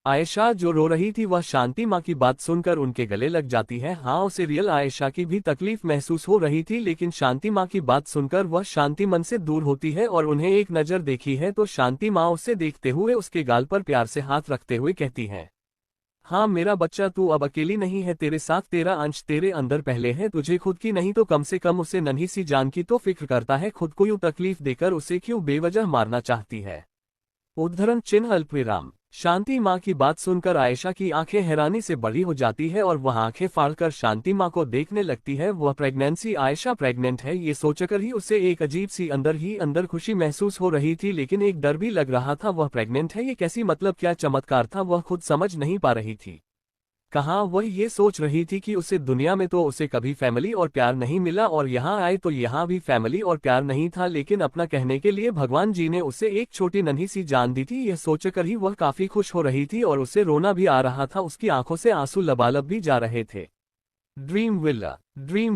Speaker 1: आयशा जो रो रही थी वह शांति माँ की बात सुनकर उनके गले लग जाती है। हाँ, उसे रियल आयशा की भी तकलीफ महसूस हो रही थी, लेकिन शांति माँ की बात सुनकर वह शांति मन से दूर होती है, और उन्हें एक नज़र देखी है तो शांति माँ उसे देखते हुए उसके गाल पर प्यार से हाथ रखते हुए कहती है, हाँ मेरा बच्चा, तू अब अकेली नहीं है, तेरे साथ तेरा अंश तेरे अंदर पहले है। तुझे खुद की नहीं तो कम से कम उसे नन्ही सी जान की तो फिक्र करता है। खुद को यूं तकलीफ देकर उसे क्यों बेवजह मारना चाहती है। उद्धरण चिन्ह अल्पविराम। शांति माँ की बात सुनकर आयशा की आंखें हैरानी से बड़ी हो जाती है और वह आंखें फाड़कर शांति माँ को देखने लगती है। वह प्रेगनेंसी, आयशा प्रेग्नेंट है, ये सोचकर ही उसे एक अजीब सी अंदर ही अंदर खुशी महसूस हो रही थी, लेकिन एक डर भी लग रहा था। वह प्रेग्नेंट है, ये कैसी मतलब क्या चमत्कार था, वह खुद समझ नहीं पा रही थी। कहाँ वह ये सोच रही थी कि उसे दुनिया में तो उसे कभी फैमिली और प्यार नहीं मिला और यहाँ आए तो यहाँ भी फैमिली और प्यार नहीं था, लेकिन अपना कहने के लिए भगवान जी ने उसे एक छोटी नन्ही सी जान दी थी। यह सोचकर ही वह काफी खुश हो रही थी और उसे रोना भी आ रहा था, उसकी आंखों से आंसू लबालब भी जा रहे थे। ड्रीम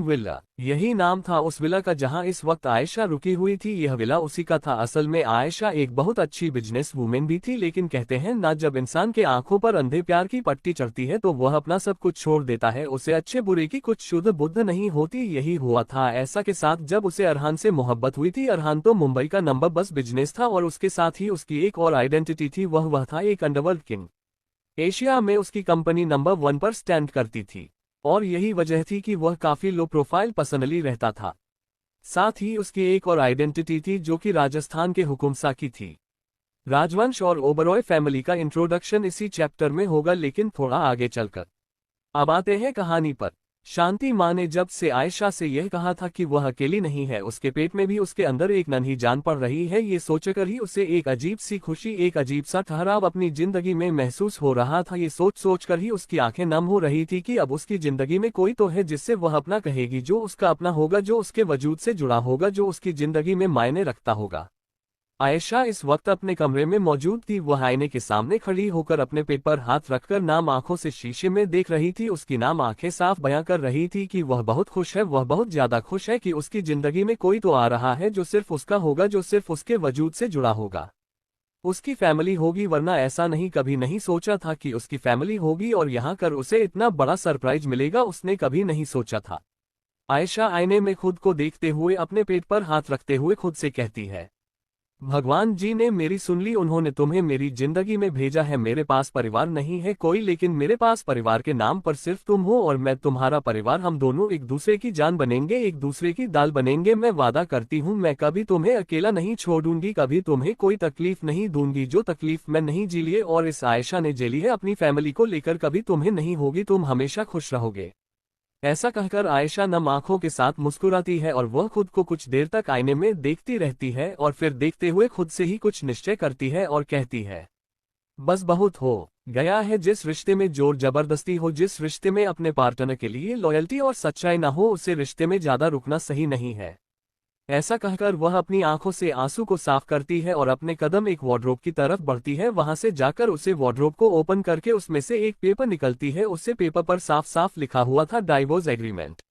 Speaker 1: विला, यही नाम था उस विला का जहां इस वक्त आयशा रुकी हुई थी। यह विला उसी का था। असल में आयशा एक बहुत अच्छी बिजनेस वूमेन भी थी, लेकिन कहते हैं ना, जब इंसान के आंखों पर अंधे प्यार की पट्टी चढ़ती है तो वह अपना सब कुछ छोड़ देता है। उसे अच्छे बुरे की कुछ शुद्ध बुद्ध नहीं होती। यही हुआ था ऐसा के साथ जब उसे अरहान से मोहब्बत हुई थी। अरहान तो मुंबई का नंबर बस बिजनेस था और उसके साथ ही उसकी एक और आइडेंटिटी थी, वह था एक अंडरवर्ल्ड किंग। एशिया में उसकी कंपनी नंबर 1 पर स्टैंड करती थी और यही वजह थी कि वह काफी लो प्रोफाइल पर्सनली रहता था। साथ ही उसकी एक और आइडेंटिटी थी जो कि राजस्थान के हुकुमसा की थी। राजवंश और ओबरॉय फैमिली का इंट्रोडक्शन इसी चैप्टर में होगा, लेकिन थोड़ा आगे चलकर। अब आते हैं कहानी पर। शांति माँ ने जब से आयशा से यह कहा था कि वह अकेली नहीं है, उसके पेट में भी उसके अंदर एक नन्ही जान पड़ रही है, ये सोचकर ही उसे एक अजीब सी खुशी, एक अजीब सा ठहराव अपनी जिंदगी में महसूस हो रहा था। ये सोच सोचकर ही उसकी आंखें नम हो रही थी कि अब उसकी जिंदगी में कोई तो है जिससे वह अपना कहेगी, जो उसका अपना होगा, जो उसके वजूद से जुड़ा होगा, जो उसकी जिंदगी में मायने रखता होगा। आयशा इस वक्त अपने कमरे में मौजूद थी। वह आईने के सामने खड़ी होकर अपने पेट पर हाथ रखकर नाम आंखों से शीशे में देख रही थी। उसकी नाम आंखें साफ बयां कर रही थी कि वह बहुत खुश है, वह बहुत ज्यादा खुश है कि उसकी जिंदगी में कोई तो आ रहा है जो सिर्फ उसका होगा, जो सिर्फ उसके वजूद से जुड़ा होगा। उसकी फैमिली होगी, वरना ऐसा नहीं कभी नहीं सोचा था कि उसकी फैमिली होगी और यहाँ कर उसे इतना बड़ा सरप्राइज मिलेगा, उसने कभी नहीं सोचा था। आयशा आईने में खुद को देखते हुए अपने पेट पर हाथ रखते हुए खुद से कहती है, भगवान जी ने मेरी सुन ली, उन्होंने तुम्हें मेरी जिंदगी में भेजा है। मेरे पास परिवार नहीं है कोई, लेकिन मेरे पास परिवार के नाम पर सिर्फ तुम हो और मैं तुम्हारा परिवार। हम दोनों एक दूसरे की जान बनेंगे, एक दूसरे की दाल बनेंगे। मैं वादा करती हूँ मैं कभी तुम्हें अकेला नहीं छोड़ूंगी, कभी तुम्हें कोई तकलीफ नहीं दूंगी जो तकलीफ मैं नहीं जी ली और इस आयशा ने झेली है अपनी फैमिली को लेकर, कभी तुम्हें नहीं होगी। तुम हमेशा खुश रहोगे। ऐसा कहकर आयशा नम आंखों के साथ मुस्कुराती है और वह खुद को कुछ देर तक आईने में देखती रहती है और फिर देखते हुए खुद से ही कुछ निश्चय करती है और कहती है, बस बहुत हो गया है। जिस रिश्ते में जोर जबरदस्ती हो, जिस रिश्ते में अपने पार्टनर के लिए लॉयल्टी और सच्चाई ना हो, उसे रिश्ते में ज्यादा रुकना सही नहीं है। ऐसा कहकर वह अपनी आंखों से आंसू को साफ करती है और अपने कदम एक वार्डरोब की तरफ बढ़ती है। वहां से जाकर उसे वार्डरोब को ओपन करके उसमें से एक पेपर निकलती है। उससे पेपर पर साफ साफ लिखा हुआ था डाइवोर्स एग्रीमेंट।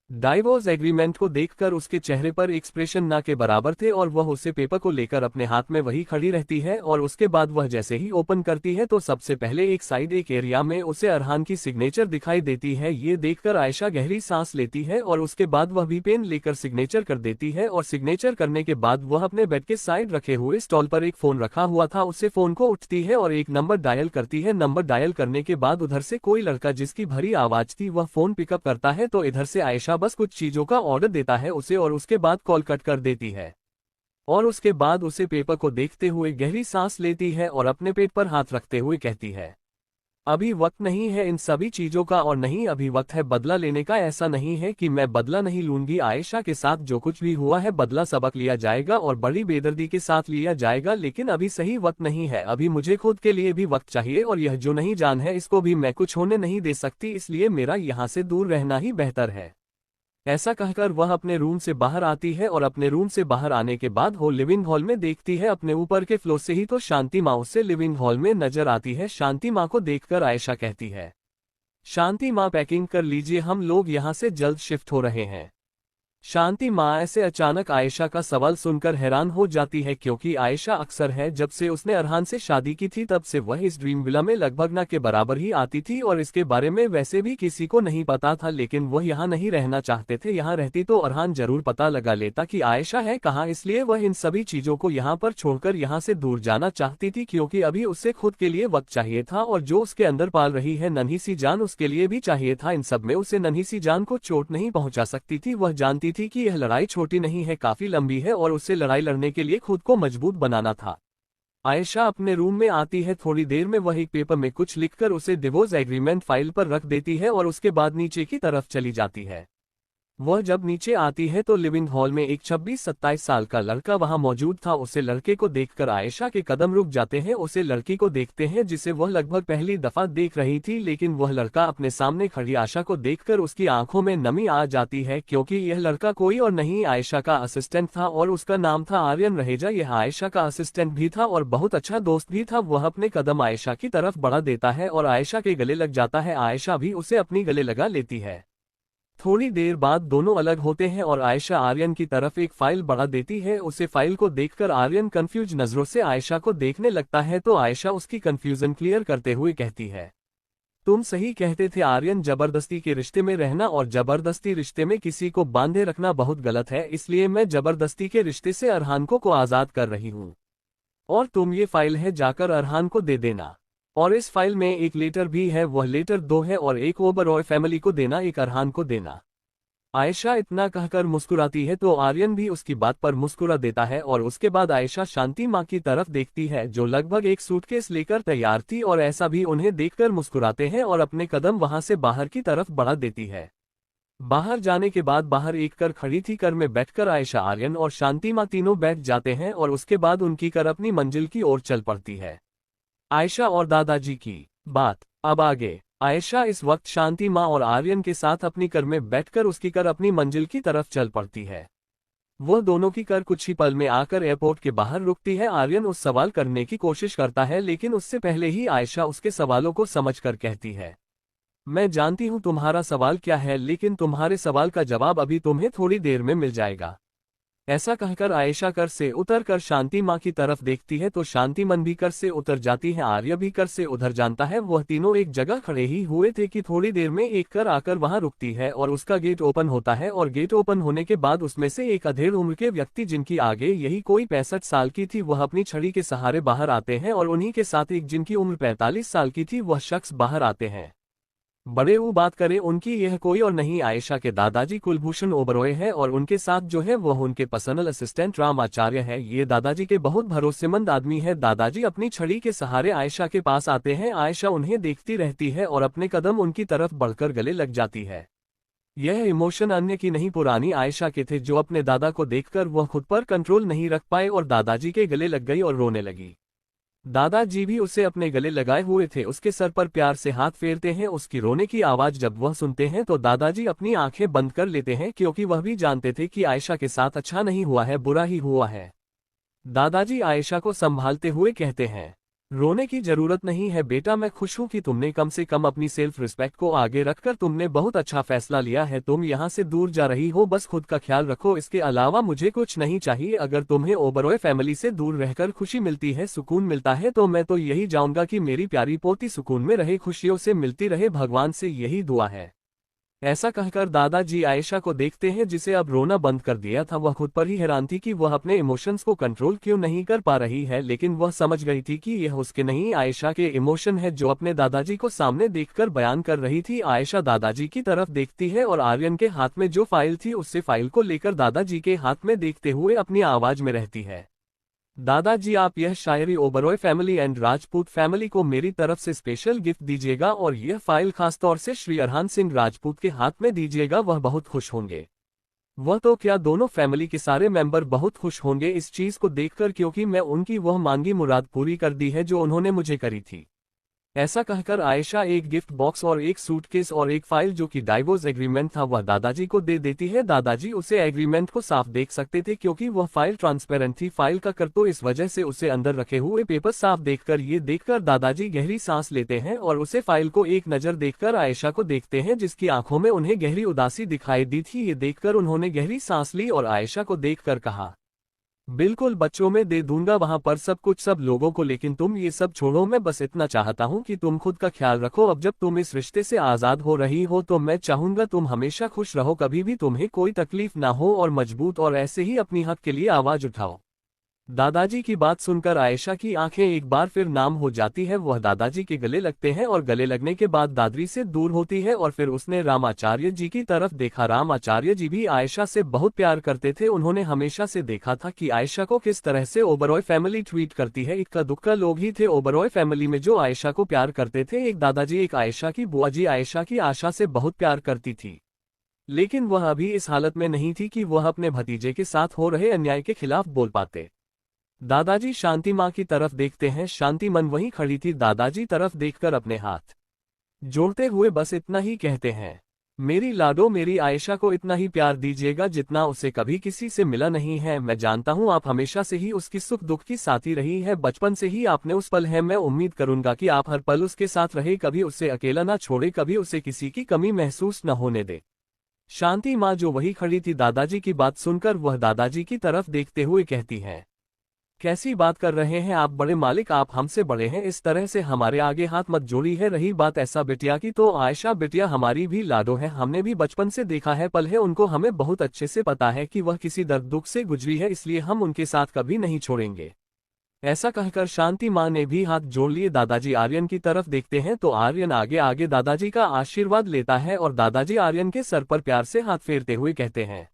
Speaker 1: डाइवोर्स एग्रीमेंट को देखकर उसके चेहरे पर एक्सप्रेशन ना के बराबर थे और वह उसे पेपर को लेकर अपने हाथ में वही खड़ी रहती है और उसके बाद वह जैसे ही ओपन करती है तो सबसे पहले एक साइड एक एरिया में उसे अरहान की सिग्नेचर दिखाई देती है। ये देखकर आयशा गहरी सांस लेती है और उसके बाद वह भी पेन लेकर सिग्नेचर कर देती है और सिग्नेचर करने के बाद वह अपने बेड के साइड रखे हुए स्टॉल पर एक फोन रखा हुआ था, उससे फोन को उठती है और एक नंबर डायल करती है। नंबर डायल करने के बाद उधर से कोई लड़का जिसकी भरी आवाज थी वह फोन पिकअप करता है तो इधर से आयशा बस कुछ चीजों का ऑर्डर देता है उसे और उसके बाद कॉल कट कर देती है और उसके बाद उसे पेपर को देखते हुए गहरी सांस लेती है और अपने पेट पर हाथ रखते हुए कहती है, अभी वक्त नहीं है इन सभी चीजों का और नहीं अभी वक्त है बदला लेने का। ऐसा नहीं है कि मैं बदला नहीं लूंगी, आयशा के साथ जो कुछ भी हुआ है बदला सबक लिया जाएगा और बड़ी बेदर्दी के साथ लिया जाएगा, लेकिन अभी सही वक्त नहीं है। अभी मुझे खुद के लिए भी वक्त चाहिए और यह जो नहीं जान है इसको भी मैं कुछ होने नहीं दे सकती, इसलिए मेरा यहाँ से दूर रहना ही बेहतर है। ऐसा कहकर वह अपने रूम से बाहर आती है और अपने रूम से बाहर आने के बाद वो लिविंग हॉल में देखती है अपने ऊपर के फ्लोर से ही तो शांति माँ उससे लिविंग हॉल में नजर आती है। शांति माँ को देखकर आयशा कहती है, शांति माँ पैकिंग कर लीजिए, हम लोग यहाँ से जल्द शिफ्ट हो रहे हैं। शांति माँ ऐसे अचानक आयशा का सवाल सुनकर हैरान हो जाती है क्योंकि आयशा अक्सर है जब से उसने अरहान से शादी की थी तब से वह इस ड्रीम विला में लगभग ना के बराबर ही आती थी और इसके बारे में वैसे भी किसी को नहीं पता था, लेकिन वह यहाँ नहीं रहना चाहते थे। यहाँ रहती तो अरहान जरूर पता लगा लेता कि आयशा है कहाँ, इसलिए वह इन सभी चीजों को यहाँ पर छोड़कर यहाँ से दूर जाना चाहती थी क्योंकि अभी उसे खुद के लिए वक्त चाहिए था और जो उसके अंदर पाल रही है नन्ही सी जान उसके लिए भी चाहिए था। इन सब में उसे नन्ही सी जान को चोट नहीं पहुंचा सकती थी। वह जानती थी कि यह लड़ाई छोटी नहीं है, काफी लंबी है और उसे लड़ाई लड़ने के लिए खुद को मजबूत बनाना था। आयशा अपने रूम में आती है, थोड़ी देर में वह एक पेपर में कुछ लिखकर उसे डिवोर्स एग्रीमेंट फाइल पर रख देती है और उसके बाद नीचे की तरफ चली जाती है। वह जब नीचे आती है तो लिविंग हॉल में एक 26-27 साल का लड़का वहां मौजूद था। उसे लड़के को देखकर आयशा के कदम रुक जाते हैं। उसे लड़की को देखते हैं जिसे वह लगभग पहली दफा देख रही थी, लेकिन वह लड़का अपने सामने खड़ी आयशा को देखकर उसकी आंखों में नमी आ जाती है, क्योंकि यह लड़का कोई और नहीं आयशा का असिस्टेंट था और उसका नाम था आर्यन रहेजा। यह आयशा का असिस्टेंट भी था और बहुत अच्छा दोस्त भी था। वह अपने कदम आयशा की तरफ बढ़ा देता है और आयशा के गले लग जाता है। आयशा भी उसे अपनी गले लगा लेती है। थोड़ी देर बाद दोनों अलग होते हैं और आयशा आर्यन की तरफ एक फाइल बढ़ा देती है। उसे फाइल को देखकर आर्यन कंफ्यूज नजरों से आयशा को देखने लगता है, तो आयशा उसकी कंफ्यूजन क्लियर करते हुए कहती है, तुम सही कहते थे आर्यन, जबरदस्ती के रिश्ते में रहना और जबरदस्ती रिश्ते में किसी को बांधे रखना बहुत गलत है, इसलिए मैं जबरदस्ती के रिश्ते से अरहान को आजाद कर रही हूँ। और तुम ये फाइल है जाकर अरहान को दे देना। और इस फाइल में एक लेटर भी है, वह लेटर 2 है और एक ओबरॉय फैमिली को देना, एक अरहान को देना। आयशा इतना कहकर मुस्कुराती है तो आर्यन भी उसकी बात पर मुस्कुरा देता है और उसके बाद आयशा शांति माँ की तरफ देखती है जो लगभग एक सूटकेस लेकर तैयार थी और ऐसा भी उन्हें देखकर मुस्कुराते हैं और अपने कदम वहां से बाहर की तरफ बढ़ा देती है। बाहर जाने के बाद बाहर एक कर खड़ी थी। कर में बैठकर आयशा, आर्यन और शांति माँ तीनों बैठ जाते हैं और उसके बाद उनकी कर अपनी मंजिल की ओर चल पड़ती है। आयशा और दादाजी की बात अब आगे। आयशा इस वक्त शांति माँ और आर्यन के साथ अपनी कर में बैठकर उसकी कर अपनी मंजिल की तरफ चल पड़ती है। वह दोनों की कर कुछ ही पल में आकर एयरपोर्ट के बाहर रुकती है। आर्यन उस सवाल करने की कोशिश करता है, लेकिन उससे पहले ही आयशा उसके सवालों को समझकर कहती है, मैं जानती हूँ तुम्हारा सवाल क्या है, लेकिन तुम्हारे सवाल का जवाब अभी तुम्हें थोड़ी देर में मिल जाएगा। ऐसा कहकर आयशा कर से उतर कर शांति माँ की तरफ देखती है तो शांति मन भी कर से उतर जाती है। आर्य भी कर से उधर जानता है। वह तीनों एक जगह खड़े ही हुए थे कि थोड़ी देर में एक कर आकर वहां रुकती है और उसका गेट ओपन होता है और गेट ओपन होने के बाद उसमें से एक अधेड़ उम्र के व्यक्ति, जिनकी आगे यही कोई 65 साल की थी, वह अपनी छड़ी के सहारे बाहर आते हैं और उन्हीं के साथ एक जिनकी उम्र 45 साल की थी, वह शख्स बाहर आते हैं। बड़े वो बात करें उनकी, यह कोई और नहीं आयशा के दादाजी कुलभूषण ओबरॉय है और उनके साथ जो है वह उनके पर्सनल असिस्टेंट राम आचार्य है। ये दादाजी के बहुत भरोसेमंद आदमी है। दादाजी अपनी छड़ी के सहारे आयशा के पास आते हैं। आयशा उन्हें देखती रहती है और अपने कदम उनकी तरफ बढ़कर गले लग जाती है। यह इमोशन अन्य की नहीं, पुरानी आयशा के थे, जो अपने दादा को देखकर वह खुद पर कंट्रोल नहीं रख पाए और दादाजी के गले लग गई और रोने लगी। दादाजी भी उसे अपने गले लगाए हुए थे। उसके सर पर प्यार से हाथ फेरते हैं। उसकी रोने की आवाज जब वह सुनते हैं तो दादाजी अपनी आंखें बंद कर लेते हैं, क्योंकि वह भी जानते थे कि आयशा के साथ अच्छा नहीं हुआ है, बुरा ही हुआ है। दादाजी आयशा को संभालते हुए कहते हैं, रोने की जरूरत नहीं है बेटा, मैं खुश हूं कि तुमने कम से कम अपनी सेल्फ रिस्पेक्ट को आगे रखकर तुमने बहुत अच्छा फैसला लिया है। तुम यहाँ से दूर जा रही हो, बस खुद का ख्याल रखो, इसके अलावा मुझे कुछ नहीं चाहिए। अगर तुम्हें ओबरॉय फैमिली से दूर रहकर खुशी मिलती है, सुकून मिलता है, तो मैं तो यही चाहूंगा कि मेरी प्यारी पोती सुकून में रहे, खुशियों से मिलती रहे, भगवान से यही दुआ है। ऐसा कहकर दादाजी आयशा को देखते हैं, जिसे अब रोना बंद कर दिया था। वह खुद पर ही हैरान थी कि वह अपने इमोशंस को कंट्रोल क्यों नहीं कर पा रही है, लेकिन वह समझ गई थी कि यह उसके नहीं आयशा के इमोशन है जो अपने दादाजी को सामने देखकर बयान कर रही थी। आयशा दादाजी की तरफ देखती है और आर्यन के हाथ में जो फाइल थी उससे फाइल को लेकर दादाजी के हाथ में देखते हुए अपनी आवाज में रहती है, दादाजी आप यह शायरी Oberoi family and Rajput family को मेरी तरफ से स्पेशल गिफ्ट दीजिएगा और यह फाइल खासतौर से श्री अरहान सिंह राजपूत के हाथ में दीजिएगा। वह बहुत खुश होंगे। वह तो क्या, दोनों फैमिली के सारे मेंबर बहुत खुश होंगे इस चीज को देखकर, क्योंकि मैं उनकी वह मांगी मुराद पूरी कर दी है जो उन्होंने मुझे करी थी। ऐसा कहकर आयशा एक गिफ्ट बॉक्स और एक सूटकेस और एक फाइल जो कि डाइवोर्स एग्रीमेंट था वह दादाजी को दे देती है। दादाजी उसे एग्रीमेंट को साफ देख सकते थे, क्योंकि वह फाइल ट्रांसपेरेंट थी फाइल का कर, तो इस वजह से उसे अंदर रखे हुए पेपर साफ देखकर दादाजी गहरी सांस लेते हैं और उसे फाइल को एक नजर देखकर आयशा को देखते हैं, जिसकी आंखों में उन्हें गहरी उदासी दिखाई दी थी। ये देखकर उन्होंने गहरी सांस ली और आयशा को देखकर कहा, बिल्कुल बच्चों में दे दूंगा वहां पर सब कुछ सब लोगों को, लेकिन तुम ये सब छोड़ो। मैं बस इतना चाहता हूं कि तुम खुद का ख्याल रखो। अब जब तुम इस रिश्ते से आजाद हो रही हो तो मैं चाहूंगा तुम हमेशा खुश रहो, कभी भी तुम्हें कोई तकलीफ ना हो और मजबूत और ऐसे ही अपनी हक के लिए आवाज उठाओ। दादाजी की बात सुनकर आयशा की आंखें एक बार फिर नाम हो जाती है। वह दादाजी के गले लगते हैं और गले लगने के बाद दादरी से दूर होती है और फिर उसने रामाचार्य जी की तरफ देखा। रामाचार्य जी भी आयशा से बहुत प्यार करते थे। उन्होंने हमेशा से देखा था कि आयशा को किस तरह से ओबरॉय फैमिली ट्रीट करती है। इक्का दुक्का लोग ही थे ओबरॉय फैमिली में जो आयशा को प्यार करते थे। एक दादाजी, एक आयशा की बुआ जी। आयशा की आशा से बहुत प्यार करती थी। लेकिन वह अभी इस हालत में नहीं थी कि वह अपने भतीजे के साथ हो रहे अन्याय के खिलाफ बोल पाते। दादाजी शांति माँ की तरफ देखते हैं। शांति मन वहीं खड़ी थी, दादाजी तरफ देखकर अपने हाथ जोड़ते हुए बस इतना ही कहते हैं, मेरी लाडो, मेरी आयशा को इतना ही प्यार दीजिएगा जितना उसे कभी किसी से मिला नहीं है। मैं जानता हूँ आप हमेशा से ही उसकी सुख दुख की साथी रही है, बचपन से ही आपने उस पल है। मैं उम्मीद करूंगा कि आप हर पल उसके साथ रहे, कभी उसे अकेला ना छोड़े, कभी उसे किसी की कमी महसूस न होने दे। शांति माँ जो वही खड़ी थी, दादाजी की बात सुनकर वह दादाजी की तरफ देखते हुए कहती है, कैसी बात कर रहे हैं आप बड़े मालिक, आप हमसे बड़े हैं, इस तरह से हमारे आगे हाथ मत जोड़ी है। रही बात ऐसा बिटिया की, तो आयशा बिटिया हमारी भी लाडो है, हमने भी बचपन से देखा है पल है उनको, हमें बहुत अच्छे से पता है कि वह किसी दर्द दुख से गुजरी है, इसलिए हम उनके साथ कभी नहीं छोड़ेंगे। ऐसा कहकर शांति माँ ने भी हाथ जोड़ लिए। दादाजी आर्यन की तरफ देखते हैं तो आर्यन आगे आगे दादाजी का आशीर्वाद लेता है और दादाजी आर्यन के सर पर प्यार से हाथ फेरते हुए कहते हैं,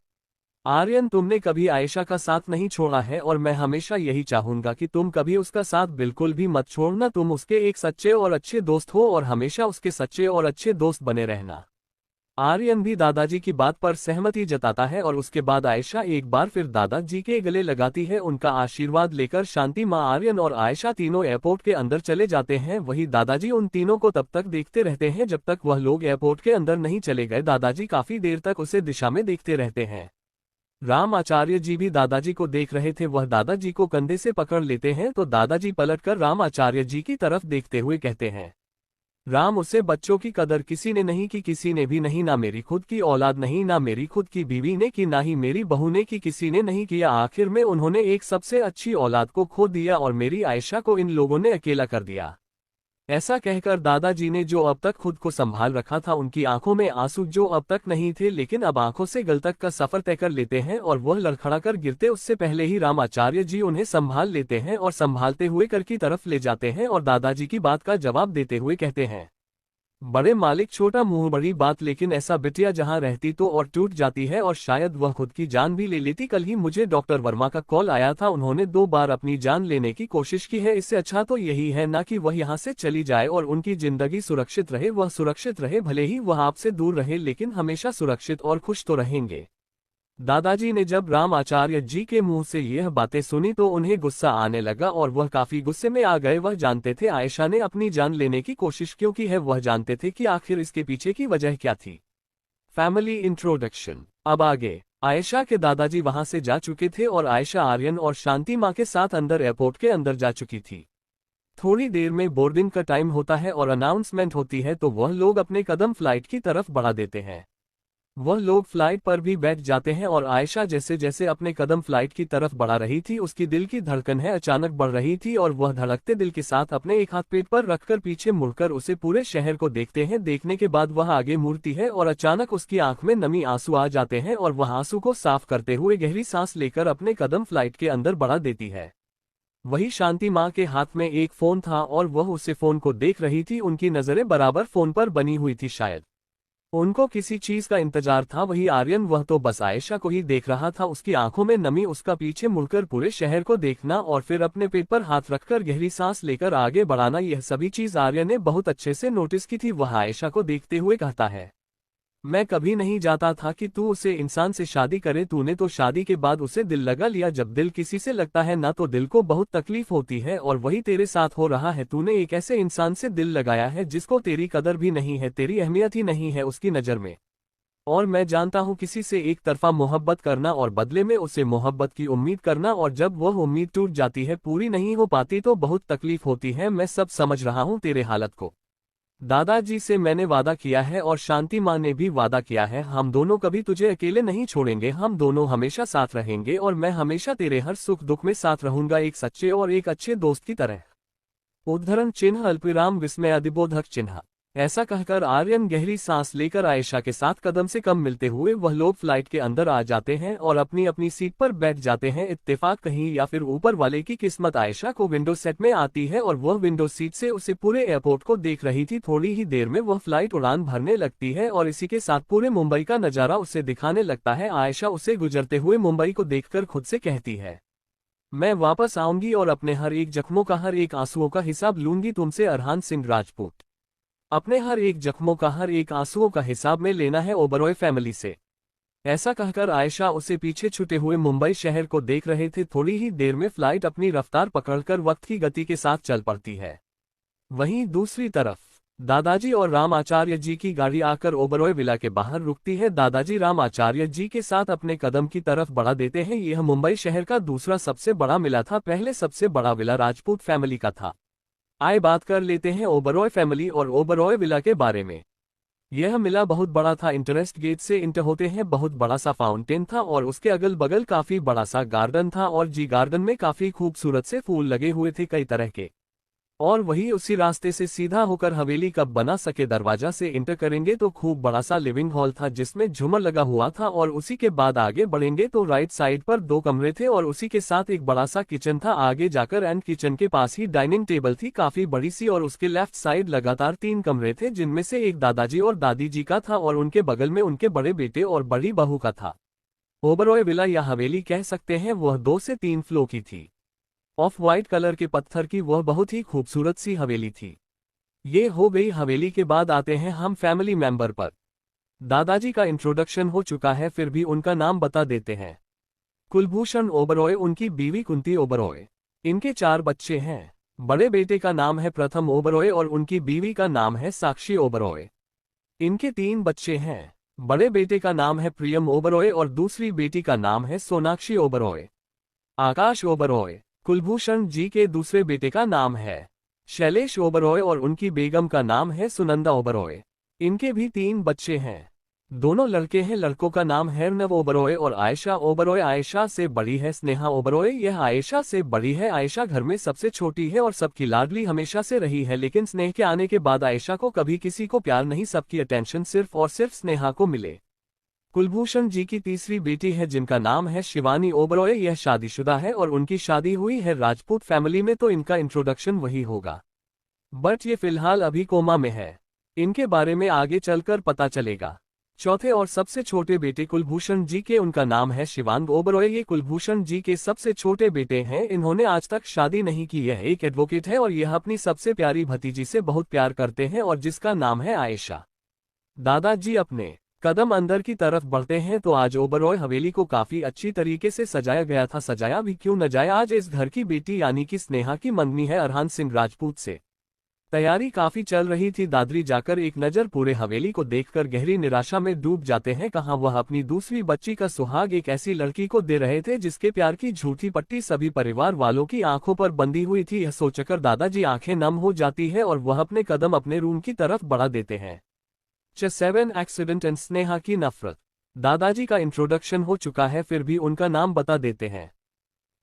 Speaker 1: आर्यन, तुमने कभी आयशा का साथ नहीं छोड़ा है और मैं हमेशा यही चाहूंगा कि तुम कभी उसका साथ बिल्कुल भी मत छोड़ना। तुम उसके एक सच्चे और अच्छे दोस्त हो और हमेशा उसके सच्चे और अच्छे दोस्त बने रहना। आर्यन भी दादाजी की बात पर सहमति जताता है और उसके बाद आयशा एक बार फिर दादाजी के गले लगाती है। उनका आशीर्वाद लेकर शांति माँ, आर्यन और आयशा तीनों एयरपोर्ट के अंदर चले जाते हैं। वही दादाजी उन तीनों को तब तक देखते रहते हैं जब तक वह लोग एयरपोर्ट के अंदर नहीं चले गए। दादाजी काफी देर तक उसे दिशा में देखते रहते हैं। राम आचार्य जी भी दादाजी को देख रहे थे। वह दादाजी को कंधे से पकड़ लेते हैं तो दादाजी पलटकर राम आचार्य जी की तरफ देखते हुए कहते हैं, राम, उसे बच्चों की कदर किसी ने नहीं की, किसी ने भी नहीं, ना मेरी खुद की औलाद नहीं, ना मेरी खुद की बीवी ने की, ना ही मेरी बहू ने की, किसी ने नहीं किया। आखिर में उन्होंने एक सबसे अच्छी औलाद को खो दिया और मेरी आयशा को इन लोगों ने अकेला कर दिया। ऐसा कहकर दादाजी ने जो अब तक खुद को संभाल रखा था, उनकी आंखों में आंसू जो अब तक नहीं थे लेकिन अब आंखों से गल तक का सफर तय कर लेते हैं और वह लड़खड़ा कर गिरते उससे पहले ही रामाचार्य जी उन्हें संभाल लेते हैं और संभालते हुए कर की तरफ ले जाते हैं और दादाजी की बात का जवाब देते हुए कहते हैं, बड़े मालिक, छोटा मुंह बड़ी बात, लेकिन ऐसा बिटिया जहां रहती तो और टूट जाती है और शायद वह खुद की जान भी ले लेती। कल ही मुझे डॉक्टर वर्मा का कॉल आया था, उन्होंने 2 बार अपनी जान लेने की कोशिश की है। इससे अच्छा तो यही है ना कि वह यहाँ से चली जाए और उनकी जिंदगी सुरक्षित रहे। वह सुरक्षित रहे, भले ही वह आपसे दूर रहे, लेकिन हमेशा सुरक्षित और खुश तो रहेंगे। दादाजी ने जब राम आचार्य जी के मुंह से यह बातें सुनी तो उन्हें गुस्सा आने लगा और वह काफी गुस्से में आ गए। वह जानते थे आयशा ने अपनी जान लेने की कोशिश क्यों की है, वह जानते थे कि आखिर इसके पीछे की वजह क्या थी। Family introduction. अब आगे। आयशा के दादाजी वहां से जा चुके थे और आयशा आर्यन और शांति माँ के साथ अंदर एयरपोर्ट के अंदर जा चुकी थी। थोड़ी देर में बोर्डिंग का टाइम होता है और अनाउंसमेंट होती है तो वह लोग अपने कदम फ्लाइट की तरफ बढ़ा देते हैं। वह लोग फ्लाइट पर भी बैठ जाते हैं और आयशा जैसे जैसे अपने कदम फ्लाइट की तरफ बढ़ा रही थी, उसकी दिल की धड़कन है अचानक बढ़ रही थी और वह धड़कते दिल के साथ अपने एक हाथ पेट पर रखकर पीछे मुड़कर उसे पूरे शहर को देखते हैं। देखने के बाद वह आगे मुड़ती है और अचानक उसकी आंख में नमी आंसू आ जाते हैं और वह आंसू को साफ करते हुए गहरी सांस लेकर अपने कदम फ्लाइट के अंदर बढ़ा देती है। वही शांति माँ के हाथ में एक फोन था और वह उसे फोन को देख रही थी। उनकी नजरें बराबर फोन पर बनी हुई थी, शायद उनको किसी चीज का इंतजार था। वही आर्यन, वह तो बस आयशा को ही देख रहा था। उसकी आंखों में नमी, उसका पीछे मुड़कर पूरे शहर को देखना और फिर अपने पेट पर हाथ रखकर गहरी सांस लेकर आगे बढ़ाना, यह सभी चीज आर्यन ने बहुत अच्छे से नोटिस की थी। वह आयशा को देखते हुए कहता है, मैं कभी नहीं चाहता था कि तू उसे इंसान से शादी करे, तूने तो शादी के बाद उसे दिल लगा लिया। जब दिल किसी से लगता है ना तो दिल को बहुत तकलीफ होती है और वही तेरे साथ हो रहा है। तूने एक ऐसे इंसान से दिल लगाया है जिसको तेरी कदर भी नहीं है, तेरी अहमियत ही नहीं है उसकी नज़र में। और मैं जानता हूँ किसी से एक तरफा मोहब्बत करना और बदले में उसे मोहब्बत की उम्मीद करना, और जब वह उम्मीद टूट जाती है, पूरी नहीं हो पाती, तो बहुत तकलीफ होती है। मैं सब समझ रहा हूँ तेरे हालत को। दादाजी से मैंने वादा किया है और शांति माँ ने भी वादा किया है, हम दोनों कभी तुझे अकेले नहीं छोड़ेंगे, हम दोनों हमेशा साथ रहेंगे और मैं हमेशा तेरे हर सुख दुख में साथ रहूंगा, एक सच्चे और एक अच्छे दोस्त की तरह। उद्धरण चिन्ह अल्पविराम विस्मय अधिबोधक चिन्ह। ऐसा कहकर आर्यन गहरी सांस लेकर आयशा के साथ कदम से कम मिलते हुए वह लोग फ्लाइट के अंदर आ जाते हैं और अपनी अपनी सीट पर बैठ जाते हैं। इत्तेफाक कहीं या फिर ऊपर वाले की किस्मत, आयशा को विंडो सेट में आती है और वह विंडो सीट से उसे पूरे एयरपोर्ट को देख रही थी। थोड़ी ही देर में वह फ्लाइट उड़ान भरने लगती है और इसी के साथ पूरे मुंबई का नजारा उसे दिखाने लगता है। आयशा उसे गुजरते हुए मुंबई को देखकर खुद से कहती है, मैं वापस आऊंगी और अपने हर एक जख्मों का, हर एक आंसुओं का हिसाब लूंगी तुमसे। अरहान सिंह राजपूत। अपने हर एक जख्मों का, हर एक आंसुओं का हिसाब में लेना है ओबरॉय फैमिली से। ऐसा कहकर आयशा उसे पीछे छूटे हुए मुंबई शहर को देख रहे थे। थोड़ी ही देर में फ्लाइट अपनी रफ्तार पकड़कर वक्त की गति के साथ चल पड़ती है। वहीं दूसरी तरफ दादाजी और राम आचार्य जी की गाड़ी आकर ओबरॉय विला के बाहर रुकती है। दादाजी राम आचार्य जी के साथ अपने कदम की तरफ बढ़ा देते हैं। यह मुंबई शहर का दूसरा सबसे बड़ा विला था। पहले सबसे बड़ा विला राजपूत फैमिली का था। आए बात कर लेते हैं ओबरॉय फैमिली और ओबरॉय विला के बारे में। यह विला बहुत बड़ा था। इंटरेस्ट गेट से इंटर होते हैं बहुत बड़ा सा फाउंटेन था और उसके अगल बगल काफी बड़ा सा गार्डन था और जी गार्डन में काफी खूबसूरत से फूल लगे हुए थे कई तरह के। और वही उसी रास्ते से सीधा होकर हवेली कब बना सके दरवाजा से इंटर करेंगे तो खूब बड़ा सा लिविंग हॉल था जिसमें झूमर लगा हुआ था। और उसी के बाद आगे बढ़ेंगे तो राइट साइड पर 2 कमरे थे और उसी के साथ एक बड़ा सा किचन था। आगे जाकर एंड किचन के पास ही डाइनिंग टेबल थी काफी बड़ी सी और उसके लेफ्ट साइड लगातार 3 कमरे थे जिनमें से एक दादाजी और दादी जी का था और उनके बगल में उनके बड़े बेटे और बड़ी बहू का था। ओबरॉय विला या हवेली कह सकते हैं वह 2 से 3 फ्लोर की थी। ऑफ वाइट कलर के पत्थर की वह बहुत ही खूबसूरत सी हवेली थी। ये हो गई हवेली के बाद आते हैं हम फैमिली मेंबर पर। दादाजी का इंट्रोडक्शन हो चुका है फिर भी उनका नाम बता देते हैं। कुलभूषण ओबरॉय, उनकी बीवी कुंती ओबरॉय। इनके 4 बच्चे हैं। बड़े बेटे का नाम है प्रथम ओबरॉय और उनकी बीवी का नाम है साक्षी ओबरॉय। इनके 3 बच्चे हैं। बड़े बेटे का नाम है प्रियम ओबरॉय और दूसरी बेटी का नाम है सोनाक्षी ओबरॉय। आकाश ओबरॉय कुलभूषण जी के दूसरे बेटे का नाम है शैलेश ओबरॉय और उनकी बेगम का नाम है सुनंदा ओबरॉय। इनके भी 3 बच्चे हैं। दोनों लड़के हैं। लड़कों का नाम है अर्नव ओबरॉय और आयशा ओबरॉय। आयशा से बड़ी है स्नेहा ओबरॉय। यह आयशा से बड़ी है। आयशा घर में सबसे छोटी है और सबकी लाडली हमेशा से रही है लेकिन स्नेह के आने के बाद आयशा को कभी किसी को प्यार नहीं, सबकी अटेंशन सिर्फ और सिर्फ स्नेहा को मिले। कुलभूषण जी की तीसरी बेटी है जिनका नाम है शिवानी ओबरॉय। यह शादीशुदा है और उनकी शादी हुई है राजपूत फैमिली में तो इनका इंट्रोडक्शन वही होगा। बट ये फिलहाल अभी कोमा में है। इनके बारे में आगे चलकर पता चलेगा। चौथे और सबसे छोटे बेटे कुलभूषण जी के, उनका नाम है शिवांग ओबरॉय। ये कुलभूषण जी के सबसे छोटे बेटे हैं। इन्होंने आज तक शादी नहीं की। यह एक एडवोकेट है और यह अपनी सबसे प्यारी भतीजी से बहुत प्यार करते हैं और जिसका नाम है आयशा। दादाजी अपने कदम अंदर की तरफ बढ़ते हैं तो आज ओबरॉय हवेली को काफी अच्छी तरीके से सजाया गया था। सजाया भी क्यों न जाए, आज इस घर की बेटी यानी कि स्नेहा की मंगनी है अरहान सिंह राजपूत से। तैयारी काफी चल रही थी। दादरी जाकर एक नजर पूरे हवेली को देखकर गहरी निराशा में डूब जाते हैं। कहाँ वह अपनी दूसरी बच्ची का सुहाग एक ऐसी लड़की को दे रहे थे जिसके प्यार की झूठी पट्टी सभी परिवार वालों की आंखों पर बंधी हुई थी। यह सोचकर दादाजी आंखें नम हो जाती है और वह अपने कदम अपने रूम की तरफ बढ़ा देते हैं। 7 एक्सीडेंट एंड स्नेहा की नफरत। दादाजी का इंट्रोडक्शन हो चुका है फिर भी उनका नाम बता देते हैं।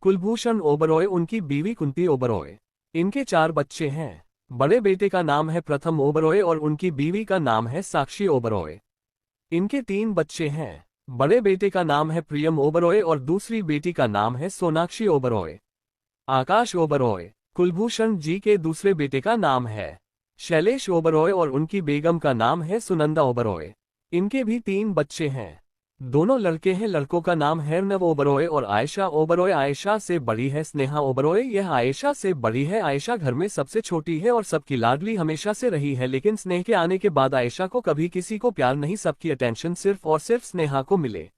Speaker 1: कुलभूषण ओबरॉय, उनकी बीवी कुंती ओबरॉय। इनके 4 बच्चे हैं। बड़े बेटे का नाम है प्रथम ओबरॉय और उनकी बीवी का नाम है साक्षी ओबरॉय। इनके 3 बच्चे हैं। बड़े बेटे का नाम है प्रियम ओबरॉय और दूसरी बेटी का नाम है सोनाक्षी ओबरॉय। आकाश ओबरॉय कुलभूषण जी के दूसरे बेटे का नाम है शैलेश ओबरॉय और उनकी बेगम का नाम है सुनंदा ओबरॉय। इनके भी 3 बच्चे हैं। दोनों लड़के हैं। लड़कों का नाम है अर्नव ओबरॉय और आयशा ओबरॉय। आयशा से बड़ी है स्नेहा ओबरॉय। यह आयशा से बड़ी है। आयशा घर में सबसे छोटी है और सबकी लाडली हमेशा से रही है लेकिन स्नेह के आने के बाद आयशा को कभी किसी को प्यार नहीं, सबकी अटेंशन सिर्फ और सिर्फ स्नेहा को मिले।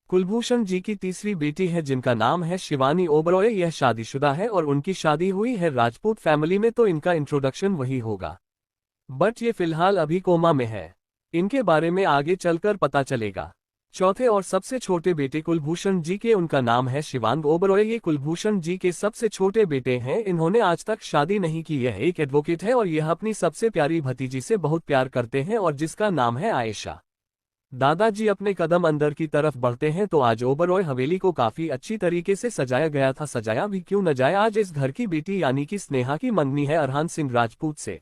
Speaker 1: कुलभूषण जी की तीसरी बेटी है जिनका नाम है शिवानी ओबरॉय। यह शादीशुदा है और उनकी शादी हुई है राजपूत फैमिली में तो इनका इंट्रोडक्शन वही होगा। बट ये फिलहाल अभी कोमा में है। इनके बारे में आगे चलकर पता चलेगा। चौथे और सबसे छोटे बेटे कुलभूषण जी के, उनका नाम है शिवांग ओबरॉय। ये कुलभूषण जी के सबसे छोटे बेटे हैं। इन्होंने आज तक शादी नहीं की। यह एक एडवोकेट है और यह अपनी सबसे प्यारी भतीजी से बहुत प्यार करते हैं और जिसका नाम है आयशा। दादाजी अपने कदम अंदर की तरफ बढ़ते हैं तो आज ओबरॉय हवेली को काफी अच्छी तरीके से सजाया गया था। सजाया भी क्यों न जाए, आज इस घर की बेटी यानी कि स्नेहा की मंगनी है अरहान सिंह राजपूत से।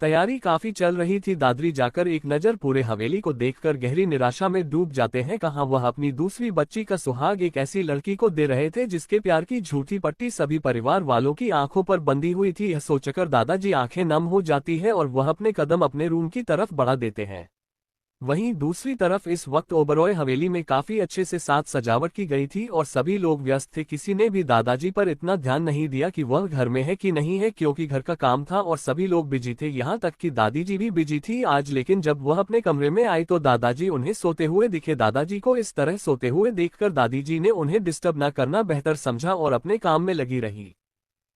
Speaker 1: तैयारी काफी चल रही थी। दादरी जाकर एक नजर पूरे हवेली को देखकर गहरी निराशा में डूब जाते हैं। कहाँ वह अपनी दूसरी बच्ची का सुहाग एक ऐसी लड़की को दे रहे थे जिसके प्यार की झूठी पट्टी सभी परिवार वालों की आंखों पर बंधी हुई थी। यह सोचकर दादाजी आंखें नम हो जाती है और वह अपने कदम अपने रूम की तरफ बढ़ा देते हैं। वहीं दूसरी तरफ इस वक्त ओबरॉय हवेली में काफी अच्छे से साज सजावट की गई थी और सभी लोग व्यस्त थे। किसी ने भी दादाजी पर इतना ध्यान नहीं दिया कि वह घर में है कि नहीं है, क्योंकि घर का काम था और सभी लोग बिजी थे। यहाँ तक कि दादी जी भी बिजी थी आज। लेकिन जब वह अपने कमरे में आई तो दादाजी उन्हें सोते हुए दिखे। दादाजी को इस तरह सोते हुए देखकर दादी जी ने उन्हें डिस्टर्ब न करना बेहतर समझा और अपने काम में लगी रही।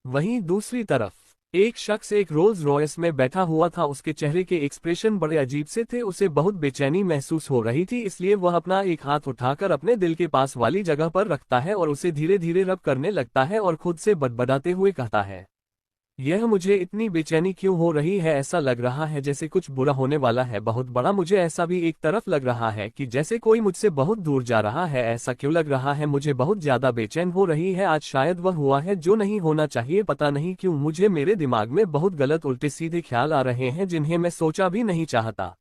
Speaker 1: वहीं दूसरी तरफ एक शख्स एक रोल्स रॉयस में बैठा हुआ था। उसके चेहरे के एक्सप्रेशन बड़े अजीब से थे। उसे बहुत बेचैनी महसूस हो रही थी, इसलिए वह अपना एक हाथ उठाकर अपने दिल के पास वाली जगह पर रखता है और उसे धीरे धीरे रब करने लगता है और खुद से बड़बड़ाते हुए कहता है, यह मुझे इतनी बेचैनी क्यों हो रही है? ऐसा लग रहा है जैसे कुछ बुरा होने वाला है बहुत बड़ा। मुझे ऐसा भी एक तरफ लग रहा है कि जैसे कोई मुझसे बहुत दूर जा रहा है। ऐसा क्यों लग रहा है? मुझे बहुत ज्यादा बेचैन हो रही है। आज शायद वह हुआ है जो नहीं होना चाहिए। पता नहीं क्यों मुझे मेरे दिमाग में बहुत गलत उल्टे सीधे ख्याल आ रहे हैं जिन्हें मैं सोचा भी नहीं चाहता।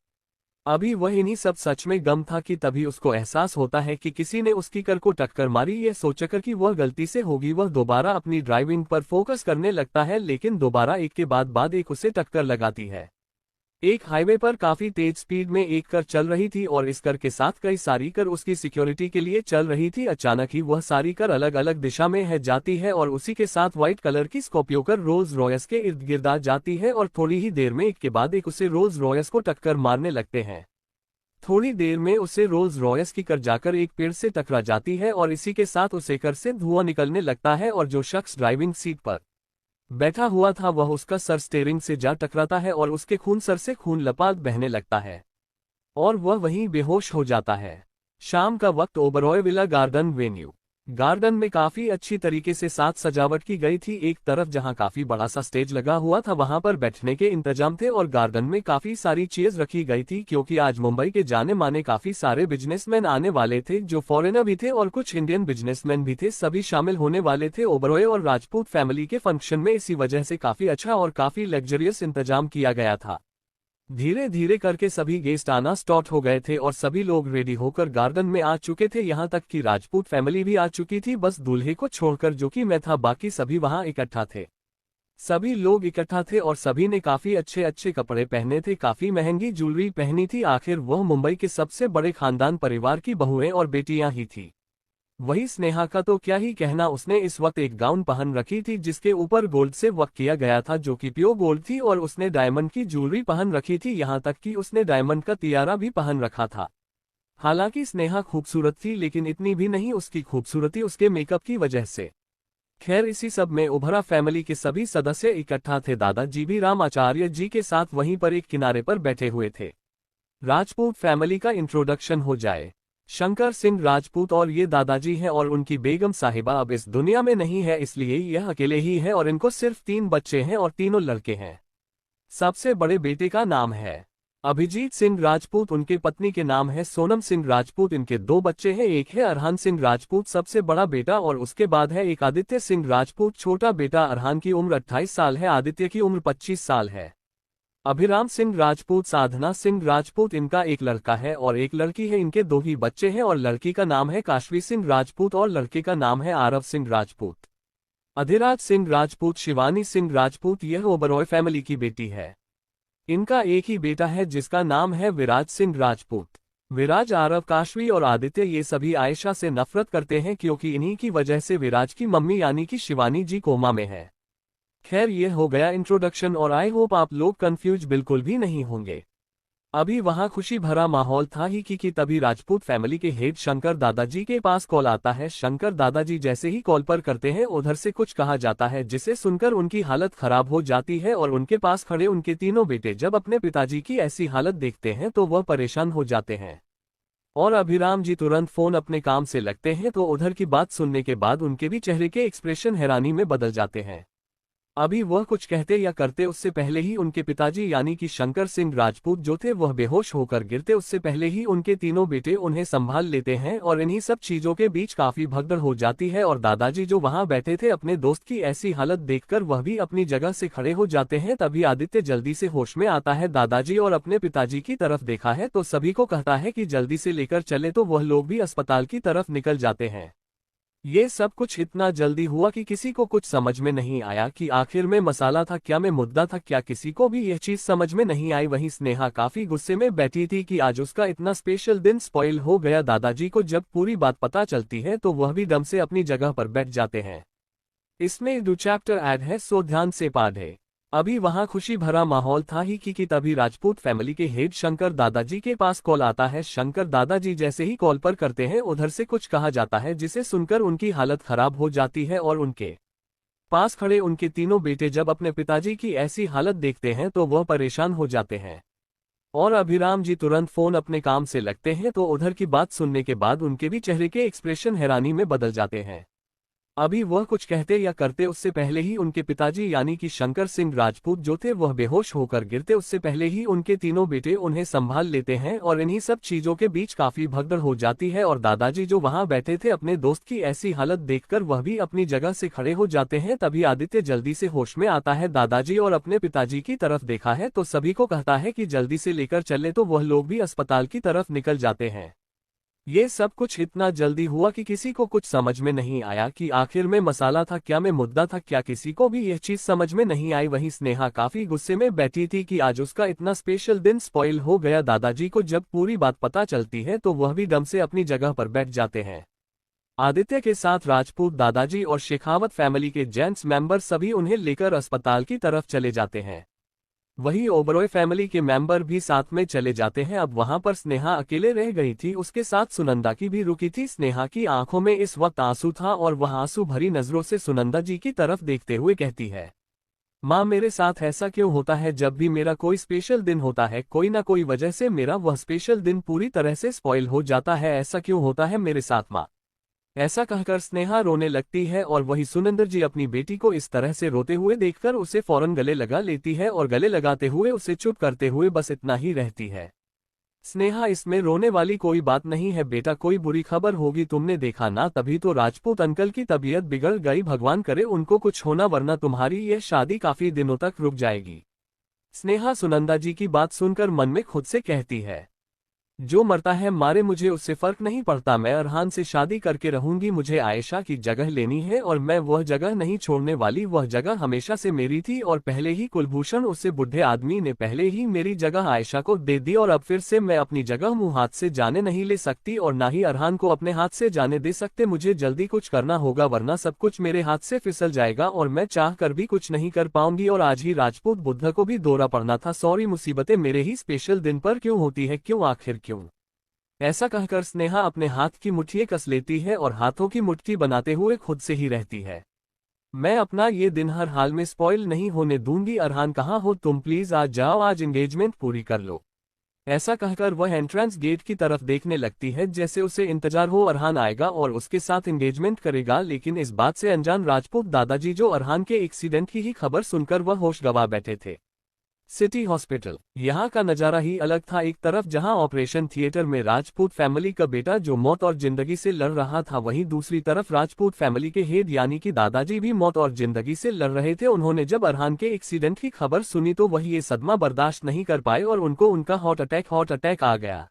Speaker 1: अभी वह इन्हीं सब सच में गम था कि तभी उसको एहसास होता है कि किसी ने उसकी कार को टक्कर मारी। यह सोचकर कि वह गलती से होगी, वह दोबारा अपनी ड्राइविंग पर फोकस करने लगता है, लेकिन दोबारा एक के बाद एक उसे टक्कर लगाती है। एक हाईवे पर काफी तेज स्पीड में एक कार चल रही थी और इस कार के साथ कई सारी कार उसकी सिक्योरिटी के लिए चल रही थी। अचानक ही वह सारी कार अलग अलग दिशा में है जाती है और उसी के साथ व्हाइट कलर की स्कॉर्पियो कार रोल्स रॉयस के इर्द गिर्द आ जाती है और थोड़ी ही देर में एक के बाद एक उसे रोल्स रॉयस को टक्कर मारने लगते हैं। थोड़ी देर में उसे रोल्स रॉयस की कार जाकर एक पेड़ से टकरा जाती है और इसी के साथ उसे कार से धुआं निकलने लगता है और जो शख्स ड्राइविंग सीट पर बैठा हुआ था वह उसका सर स्टीयरिंग से जा टकराता है और उसके सर से खून लपाट बहने लगता है और वह वहीं बेहोश हो जाता है। शाम का वक्त Oberoi villa garden venue garden में काफी अच्छी तरीके से साज सजावट की गई थी। एक तरफ जहां काफी बड़ा सा स्टेज लगा हुआ था वहां पर बैठने के इंतजाम थे और गार्डन में काफी सारी चेयर्स रखी गई थी, क्योंकि आज मुंबई के जाने माने काफी सारे बिजनेसमैन आने वाले थे, जो फॉरेनर भी थे और कुछ इंडियन बिजनेसमैन भी थे। सभी शामिल होने वाले थे ओबरॉय और राजपूत फैमिली के फंक्शन में। इसी वजह से काफी अच्छा और काफी लग्जरियस इंतजाम किया गया था। धीरे धीरे करके सभी गेस्ट आना स्टार्ट हो गए थे और सभी लोग रेडी होकर गार्डन में आ चुके थे। यहाँ तक कि राजपूत फैमिली भी आ चुकी थी, बस दूल्हे को छोड़कर जो कि मैं था। बाकी सभी वहां इकट्ठा थे। सभी लोग इकट्ठा थे और सभी ने काफी अच्छे अच्छे कपड़े पहने थे, काफी महंगी ज्वेलरी पहनी थी। आखिर वह मुंबई के सबसे बड़े खानदान परिवार की बहुएं और बेटियां ही थी। वही स्नेहा का तो क्या ही कहना, उसने इस वक्त एक गाउन पहन रखी थी जिसके ऊपर गोल्ड से वर्क किया गया था जो कि प्योर गोल्ड थी, और उसने डायमंड की ज्वेलरी पहन रखी थी। यहाँ तक कि उसने डायमंड का तियारा भी पहन रखा था। हालांकि स्नेहा खूबसूरत थी, लेकिन इतनी भी नहीं। उसकी खूबसूरती उसके मेकअप की वजह से। खैर, इसी सब में उभरा फैमिली के सभी सदस्य इकट्ठा थे। दादाजी भी राम आचार्य जी के साथ वहीं पर एक किनारे पर बैठे हुए थे। राजपूत फैमिली का इंट्रोडक्शन हो जाए। शंकर सिंह राजपूत और ये दादाजी हैं और उनकी बेगम साहिबा अब इस दुनिया में नहीं है, इसलिए यह अकेले ही है और इनको सिर्फ 3 बच्चे हैं और तीनों लड़के हैं। सबसे बड़े बेटे का नाम है अभिजीत सिंह राजपूत, उनके पत्नी के नाम है सोनम सिंह राजपूत। इनके 2 बच्चे हैं, एक है अरहान सिंह राजपूत सबसे बड़ा बेटा, और उसके बाद है एक आदित्य सिंह राजपूत छोटा बेटा। अरहान की उम्र 28 साल है, आदित्य की उम्र 25 साल है। अभिराम सिंह राजपूत, साधना सिंह राजपूत, इनका एक लड़का है और एक लड़की है। इनके 2 ही बच्चे हैं और लड़की का नाम है काशवी सिंह राजपूत और लड़के का नाम है आरव सिंह राजपूत। अधिराज सिंह राजपूत, शिवानी सिंह राजपूत, यह ओबरॉय फैमिली की बेटी है। इनका एक ही बेटा है जिसका नाम है विराज सिंह राजपूत। विराज, आरव, काशवी और आदित्य ये सभी आयशा से नफरत करते हैं, क्योंकि इन्हीं की वजह से विराज की मम्मी यानी कि शिवानी जी कोमा में है। खैर, ये हो गया इंट्रोडक्शन और आई होप आप लोग कंफ्यूज बिल्कुल भी नहीं होंगे। अभी वहां खुशी भरा माहौल था ही कि तभी राजपूत फैमिली के हेड शंकर दादाजी के पास कॉल आता है। शंकर दादाजी जैसे ही कॉल पर करते हैं उधर से कुछ कहा जाता है, जिसे सुनकर उनकी हालत खराब हो जाती है और उनके पास खड़े उनके तीनों बेटे जब अपने पिताजी की ऐसी हालत देखते हैं तो वह परेशान हो जाते हैं। और अभिराम जी तुरंत फोन अपने काम से लगते हैं, तो उधर की बात सुनने के बाद उनके भी चेहरे के एक्सप्रेशन हैरानी में बदल जाते हैं। अभी वह कुछ कहते या करते उससे पहले ही उनके पिताजी यानी कि शंकर सिंह राजपूत जो थे वह बेहोश होकर गिरते, उससे पहले ही उनके तीनों बेटे उन्हें संभाल लेते हैं। और इन्हीं सब चीजों के बीच काफी भगदड़ हो जाती है और दादाजी जो वहां बैठे थे अपने दोस्त की ऐसी हालत देखकर वह भी अपनी जगह से खड़े हो जाते हैं। तभी आदित्य जल्दी से होश में आता है दादाजी और अपने पिताजी की तरफ देखा है तो सभी को कहता है कि जल्दी से लेकर चले, तो वह लोग भी अस्पताल की तरफ निकल जाते हैं। ये सब कुछ इतना जल्दी हुआ कि किसी को कुछ समझ में नहीं आया कि आखिर में मसाला था क्या, में मुद्दा था क्या, किसी को भी यह चीज समझ में नहीं आई। वहीं स्नेहा काफी गुस्से में बैठी थी कि आज उसका इतना स्पेशल दिन स्पॉइल हो गया। दादाजी को जब पूरी बात पता चलती है तो वह भी दम से अपनी जगह पर बैठ जाते हैं। इसमें 2 चैप्टर ऐड है, सो ध्यान से पढ़ें। अभी वहां खुशी भरा माहौल था ही कि तभी राजपूत फैमिली के हेड शंकर दादाजी के पास कॉल आता है। शंकर दादाजी जैसे ही कॉल पर करते हैं उधर से कुछ कहा जाता है जिसे सुनकर उनकी हालत खराब हो जाती है और उनके पास खड़े उनके तीनों बेटे जब अपने पिताजी की ऐसी हालत देखते हैं तो वह परेशान हो जाते हैं और अभिराम जी तुरंत फोन अपने काम से लगते हैं। तो उधर की बात सुनने के बाद उनके भी चेहरे के एक्सप्रेशन हैरानी में बदल जाते हैं। अभी वह कुछ कहते या करते उससे पहले ही उनके पिताजी यानी कि शंकर सिंह राजपूत जो थे वह बेहोश होकर गिरते उससे पहले ही उनके तीनों बेटे उन्हें संभाल लेते हैं और इन्हीं सब चीजों के बीच काफी भगदड़ हो जाती है। और दादाजी जो वहां बैठे थे अपने दोस्त की ऐसी हालत देखकर वह भी अपनी जगह से खड़े हो जाते हैं। तभी आदित्य जल्दी से होश में आता है दादाजी और अपने पिताजी की तरफ देखा है तो सभी को कहता है कि जल्दी से लेकर चले, तो वह लोग भी अस्पताल की तरफ निकल जाते हैं। ये सब कुछ इतना जल्दी हुआ कि किसी को कुछ समझ में नहीं आया कि आखिर में मसाला था क्या, में मुद्दा था क्या, किसी को भी यह चीज समझ में नहीं आई। वहीं स्नेहा काफी गुस्से में बैठी थी कि आज उसका इतना स्पेशल दिन स्पॉइल हो गया। दादाजी को जब पूरी बात पता चलती है तो वह भी दम से अपनी जगह पर बैठ जाते हैं। आदित्य के साथ राजपूत दादाजी और शेखावत फैमिली के जेंट्स मेंबर सभी उन्हें लेकर अस्पताल की तरफ चले जाते हैं। वही ओबरॉय फैमिली के मेंबर भी साथ में चले जाते हैं। अब वहां पर स्नेहा अकेले रह गई थी, उसके साथ सुनंदा की भी रुकी थी। स्नेहा की आंखों में इस वक्त आंसू था और वह आंसू भरी नजरों से सुनंदा जी की तरफ देखते हुए कहती है, माँ मेरे साथ ऐसा क्यों होता है? जब भी मेरा कोई स्पेशल दिन होता है कोई ना कोई वजह से मेरा वह स्पेशल दिन पूरी तरह से स्पॉइल हो जाता है, ऐसा क्यों होता है मेरे साथ माँ? ऐसा कहकर स्नेहा रोने लगती है और वही सुनिंदर जी अपनी बेटी को इस तरह से रोते हुए देखकर उसे फौरन गले लगा लेती है और गले लगाते हुए उसे चुप करते हुए बस इतना ही रहती है। स्नेहा इसमें रोने वाली कोई बात नहीं है बेटा, कोई बुरी खबर होगी, तुमने देखा ना तभी तो राजपूत अंकल की तबीयत बिगड़ गई, भगवान करे उनको कुछ होना वरना तुम्हारी यह शादी काफी दिनों तक रुक जाएगी। स्नेहा सुनंदा जी की बात सुनकर मन में खुद से कहती है, जो मरता है मारे, मुझे उससे फर्क नहीं पड़ता, मैं अरहान से शादी करके रहूंगी, मुझे आयशा की जगह लेनी है और मैं वह जगह नहीं छोड़ने वाली, वह जगह हमेशा से मेरी थी और पहले ही कुलभूषण उससे बुढ़े आदमी ने पहले ही मेरी जगह आयशा को दे दी और अब फिर से मैं अपनी जगह मुंह हाथ से जाने नहीं ले सकती और ना ही अरहान को अपने हाथ से जाने दे सकते। मुझे जल्दी कुछ करना होगा वरना सब कुछ मेरे हाथ से फिसल जाएगा और मैं चाह कर भी कुछ नहीं कर पाऊंगी। और आज ही राजपूत बुद्ध को भी दौरा पड़ना था, सॉरी, मुसीबतें मेरे ही स्पेशल दिन पर क्यों होती है, क्यों आखिर क्यों? ऐसा कहकर स्नेहा अपने हाथ की मुट्ठी कस लेती है और हाथों की मुट्ठी बनाते हुए खुद से ही रहती है, मैं अपना ये दिन हर हाल में स्पॉइल नहीं होने दूंगी। अरहान कहाँ हो तुम, प्लीज आज जाओ, आज एंगेजमेंट पूरी कर लो। ऐसा कहकर वह एंट्रेंस गेट की तरफ देखने लगती है जैसे उसे इंतजार हो अरहान आएगा और उसके साथ एंगेजमेंट करेगा। लेकिन इस बात से अनजान राजपूत दादाजी जो अरहान के एक्सीडेंट की ही खबर सुनकर वह होश गंवा बैठे थे। सिटी हॉस्पिटल, यहाँ का नजारा ही अलग था। एक तरफ जहाँ ऑपरेशन थिएटर में राजपूत फैमिली का बेटा जो मौत और जिंदगी से लड़ रहा था, वहीं दूसरी तरफ राजपूत फैमिली के हेड यानी कि दादाजी भी मौत और जिंदगी से लड़ रहे थे। उन्होंने जब अरहान के एक्सीडेंट की खबर सुनी तो वही ये सदमा बर्दाश्त नहीं कर पाए और उनको उनका हार्ट अटैक आ गया।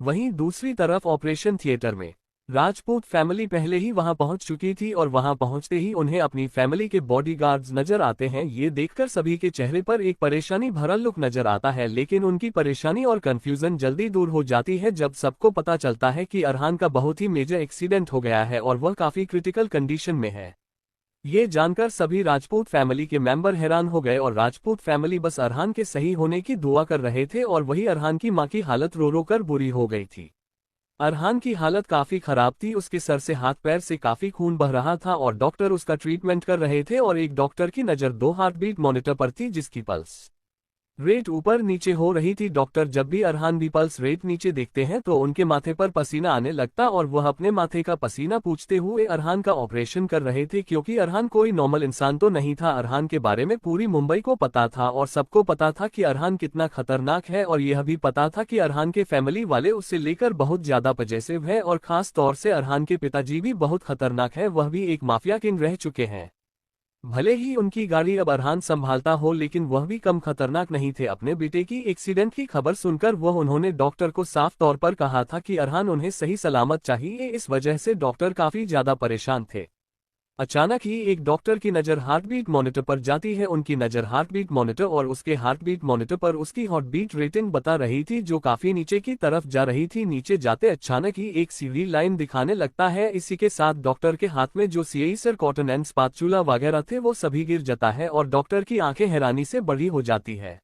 Speaker 1: वहीं दूसरी तरफ ऑपरेशन थिएटर में राजपूत फैमिली पहले ही वहां पहुंच चुकी थी और वहां पहुंचते ही उन्हें अपनी फैमिली के बॉडीगार्ड्स नजर आते हैं। ये देखकर सभी के चेहरे पर एक परेशानी भरा लुक नजर आता है, लेकिन उनकी परेशानी और कंफ्यूजन जल्दी दूर हो जाती है जब सबको पता चलता है कि अरहान का बहुत ही मेजर एक्सीडेंट हो गया है और वह काफी क्रिटिकल कंडीशन में है। ये जानकर सभी राजपूत फैमिली के मेंबर हैरान हो गए और राजपूत फैमिली बस अरहान के सही होने की दुआ कर रहे थे और वही अरहान की मां की हालत रो रो कर बुरी हो गई थी। अरहान की हालत काफी खराब थी, उसके सर से हाथ पैर से काफी खून बह रहा था और डॉक्टर उसका ट्रीटमेंट कर रहे थे और एक डॉक्टर की नजर 2 हार्टबीट मॉनिटर पर थी जिसकी पल्स रेट ऊपर नीचे हो रही थी। डॉक्टर जब भी अरहान भी पल्स रेट नीचे देखते हैं तो उनके माथे पर पसीना आने लगता और वह अपने माथे का पसीना पूछते हुए अरहान का ऑपरेशन कर रहे थे, क्योंकि अरहान कोई नॉर्मल इंसान तो नहीं था। अरहान के बारे में पूरी मुंबई को पता था और सबको पता था कि अरहान कितना खतरनाक है और यह भी पता था कि अरहान के फैमिली वाले उससे लेकर बहुत ज्यादा पजेसिव है और खास तौर से अरहान के पिताजी भी बहुत खतरनाक है, वह भी एक माफिया किंग रह चुके हैं। भले ही उनकी गाड़ी अब अरहान संभालता हो, लेकिन वह भी कम खतरनाक नहीं थे। अपने बेटे की एक्सीडेंट की खबर सुनकर वह उन्होंने डॉक्टर को साफ तौर पर कहा था कि अरहान उन्हें सही सलामत चाहिए। इस वजह से डॉक्टर काफी ज्यादा परेशान थे। अचानक ही एक डॉक्टर की नज़र हार्टबीट मॉनिटर पर जाती है। उनकी नज़र हार्टबीट मॉनिटर और उसके हार्टबीट मॉनिटर पर उसकी हार्टबीट रेटिंग बता रही थी, जो काफी नीचे की तरफ जा रही थी। नीचे जाते अचानक ही एक सीधी लाइन दिखाने लगता है। इसी के साथ डॉक्टर के हाथ में जो सीएसर कॉटन एंड स्पाचूला वगैरह थे वो सभी गिर जाता है और डॉक्टर की आंखें हैरानी से बड़ी हो जाती है।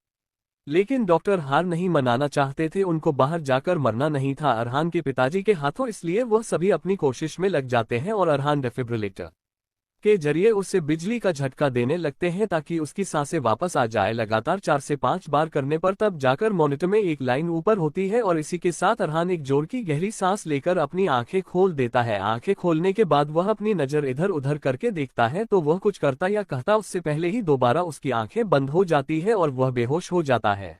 Speaker 1: लेकिन डॉक्टर हार नहीं मनाना चाहते थे। उनको बाहर जाकर मरना नहीं था अरहान के पिताजी के हाथों, इसलिए वह सभी अपनी कोशिश में लग जाते हैं और अरहान डेफिब्रिलेटर के जरिए उससे बिजली का झटका देने लगते हैं ताकि उसकी सांसें वापस आ जाए। लगातार 4 से 5 बार करने पर तब जाकर मॉनिटर में एक लाइन ऊपर होती है और इसी के साथ अरहान एक जोर की गहरी सांस लेकर अपनी आंखें खोल देता है। आंखें खोलने के बाद वह अपनी नजर इधर उधर करके देखता है तो वह कुछ करता या कहता उससे पहले ही दोबारा उसकी आंखें बंद हो जाती है और वह बेहोश हो जाता है।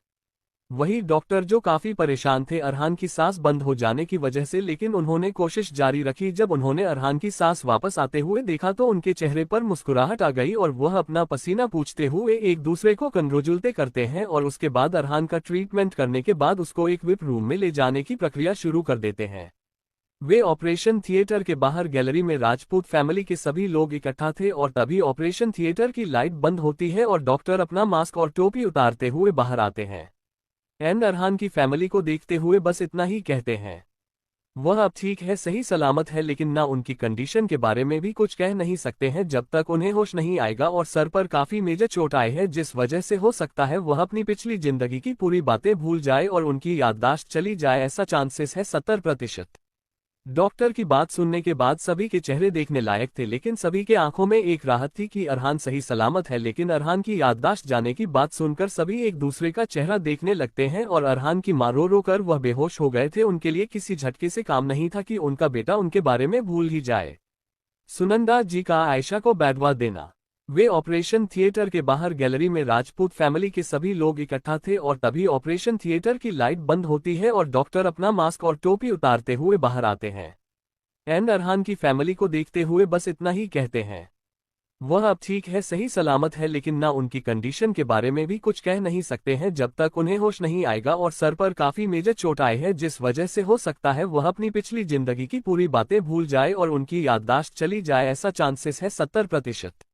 Speaker 1: वही डॉक्टर जो काफी परेशान थे अरहान की सांस बंद हो जाने की वजह से, लेकिन उन्होंने कोशिश जारी रखी। जब उन्होंने अरहान की सांस वापस आते हुए देखा तो उनके चेहरे पर मुस्कुराहट आ गई और वह अपना पसीना पूछते हुए एक दूसरे को कंग्रेचुलेट करते हैं और उसके बाद अरहान का ट्रीटमेंट करने के बाद उसको एक विप रूम में ले जाने की प्रक्रिया शुरू कर देते हैं। वे ऑपरेशन थिएटर के बाहर गैलरी में राजपूत फैमिली के सभी लोग इकट्ठा थे और तभी ऑपरेशन थिएटर की लाइट बंद होती है और डॉक्टर अपना मास्क और टोपी उतारते हुए बाहर आते हैं एंड अरहान की फैमिली को देखते हुए बस इतना ही कहते हैं, वह अब ठीक है, सही सलामत है, लेकिन ना उनकी कंडीशन के बारे में भी कुछ कह नहीं सकते हैं जब तक उन्हें होश नहीं आएगा। और सर पर काफी मेजर चोट आई है जिस वजह से हो सकता है वह अपनी पिछली जिंदगी की पूरी बातें भूल जाए और उनकी याददाश्त चली जाए। ऐसा चांसेस है 70%। डॉक्टर की बात सुनने के बाद सभी के चेहरे देखने लायक थे, लेकिन सभी के आंखों में एक राहत थी कि अरहान सही सलामत है। लेकिन अरहान की याददाश्त जाने की बात सुनकर सभी एक दूसरे का चेहरा देखने लगते हैं और अरहान की मां रो रो कर वह बेहोश हो गए थे। उनके लिए किसी झटके से काम नहीं था कि उनका बेटा उनके बारे में भूल ही जाए। सुनंदा जी का आयशा को बैडवा देना। वे ऑपरेशन थिएटर के बाहर गैलरी में राजपूत फैमिली के सभी लोग इकट्ठा थे और तभी ऑपरेशन थिएटर की लाइट बंद होती है और डॉक्टर अपना मास्क और टोपी उतारते हुए बाहर आते हैं एंड अरहान की फैमिली को देखते हुए बस इतना ही कहते हैं, वह अब ठीक है, सही सलामत है, लेकिन ना उनकी कंडीशन के बारे में भी कुछ कह नहीं सकते हैं जब तक उन्हें होश नहीं आएगा। और सर पर काफी मेजर चोट आई है जिस वजह से हो सकता है वह अपनी पिछली जिंदगी की पूरी बातें भूल जाए और उनकी याददाश्त चली जाए। ऐसा चांसेस है 70%।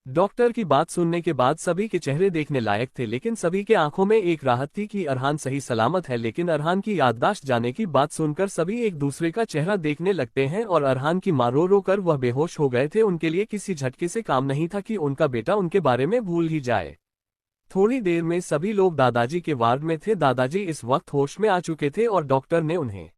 Speaker 1: डॉक्टर की बात सुनने के बाद सभी के चेहरे देखने लायक थे, लेकिन सभी के आंखों में एक राहत थी कि अरहान सही सलामत है। लेकिन अरहान की याददाश्त जाने की बात सुनकर सभी एक दूसरे का चेहरा देखने लगते हैं और अरहान की मां रो रो कर वह बेहोश हो गए थे। उनके लिए किसी झटके से काम नहीं था कि उनका बेटा उनके बारे में भूल ही जाए। थोड़ी देर में सभी लोग दादाजी के वार्ड में थे। दादाजी इस वक्त होश में आ चुके थे और डॉक्टर ने उन्हें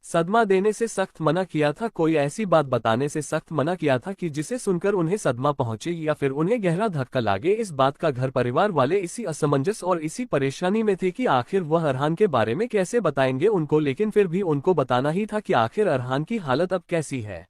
Speaker 1: सदमा देने से सख्त मना किया था, कोई ऐसी बात बताने से सख्त मना किया था कि जिसे सुनकर उन्हें सदमा पहुंचे या फिर उन्हें गहरा धक्का लागे। इस बात का घर परिवार वाले इसी असमंजस और इसी परेशानी में थे कि आखिर वह अरहान के बारे में कैसे बताएंगे उनको, लेकिन फिर भी उनको बताना ही था कि आखिर अरहान की हालत अब कैसी है।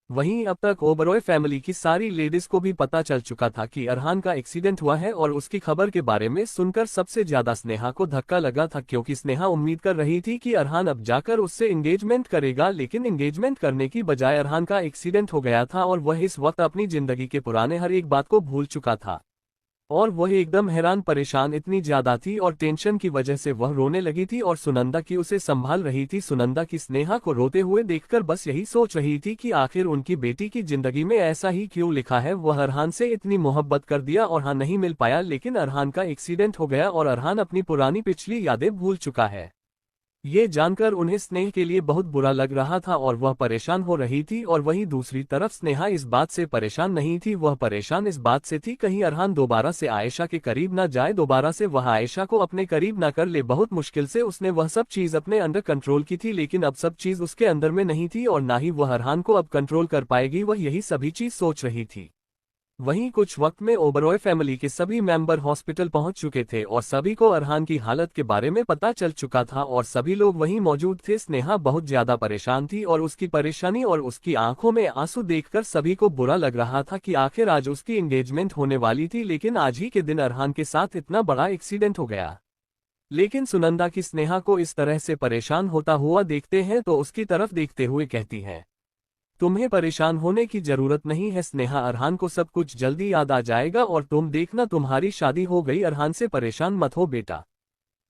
Speaker 1: वहीं अब तक ओबरॉय फैमिली की सारी लेडीज को भी पता चल चुका था कि अरहान का एक्सीडेंट हुआ है और उसकी खबर के बारे में सुनकर सबसे ज्यादा स्नेहा को धक्का लगा था, क्योंकि स्नेहा उम्मीद कर रही थी कि अरहान अब जाकर उससे एंगेजमेंट करेगा। लेकिन एंगेजमेंट करने की बजाय अरहान का एक्सीडेंट हो गया था और वह इस वक्त अपनी जिंदगी के पुराने हर एक बात को भूल चुका था और वह एकदम हैरान परेशान इतनी ज्यादा थी और टेंशन की वजह से वह रोने लगी थी और सुनंदा की उसे संभाल रही थी। सुनंदा की स्नेहा को रोते हुए देखकर बस यही सोच रही थी कि आखिर उनकी बेटी की जिंदगी में ऐसा ही क्यों लिखा है। वह अरहान से इतनी मोहब्बत कर दिया और हाँ नहीं मिल पाया, लेकिन अरहान का एक्सीडेंट हो गया और अरहान अपनी पुरानी पिछली यादें भूल चुका है। ये जानकर उन्हें स्नेह के लिए बहुत बुरा लग रहा था और वह परेशान हो रही थी। और वहीं दूसरी तरफ स्नेहा इस बात से परेशान नहीं थी, वह परेशान इस बात से थी कहीं अरहान दोबारा से आयशा के करीब न जाए, दोबारा से वह आयशा को अपने करीब न कर ले। बहुत मुश्किल से उसने वह सब चीज अपने अंडर कंट्रोल की थी, लेकिन अब सब चीज उसके अंदर में नहीं थी और ना ही वह अरहान को अब कंट्रोल कर पाएगी। वह यही सभी चीज सोच रही थी। वहीं कुछ वक्त में ओबरॉय फैमिली के सभी मेंबर हॉस्पिटल पहुंच चुके थे और सभी को अरहान की हालत के बारे में पता चल चुका था और सभी लोग वहीं मौजूद थे। स्नेहा बहुत ज्यादा परेशान थी और उसकी परेशानी और उसकी आंखों में आंसू देखकर सभी को बुरा लग रहा था कि आखिर आज उसकी एंगेजमेंट होने वाली थी, लेकिन आज ही के दिन अरहान के साथ इतना बड़ा एक्सीडेंट हो गया। लेकिन सुनंदा की स्नेहा को इस तरह से परेशान होता हुआ देखते हैं तो उसकी तरफ देखते हुए कहती है, तुम्हें परेशान होने की जरूरत नहीं है स्नेहा, अरहान को सब कुछ जल्दी याद आ जाएगा और तुम देखना तुम्हारी शादी हो गई, अरहान से परेशान मत हो बेटा।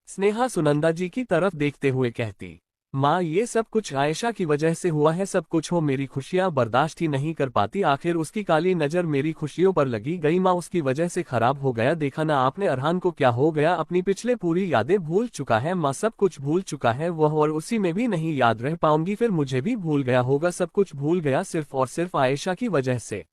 Speaker 1: स्नेहा सुनंदा जी की तरफ देखते हुए कहती, माँ ये सब कुछ आयशा की वजह से हुआ है, सब कुछ हो मेरी खुशियाँ बर्दाश्त ही नहीं कर पाती, आखिर उसकी काली नज़र मेरी खुशियों पर लगी गई माँ, उसकी वजह से खराब हो गया, देखा ना आपने अरहान को क्या हो गया, अपनी पिछले पूरी यादें भूल चुका है माँ, सब कुछ भूल चुका है वह, और उसी में भी नहीं याद रह पाऊंगी, फिर मुझे भी भूल गया होगा, सब कुछ भूल गया सिर्फ और सिर्फ आयशा की वजह से।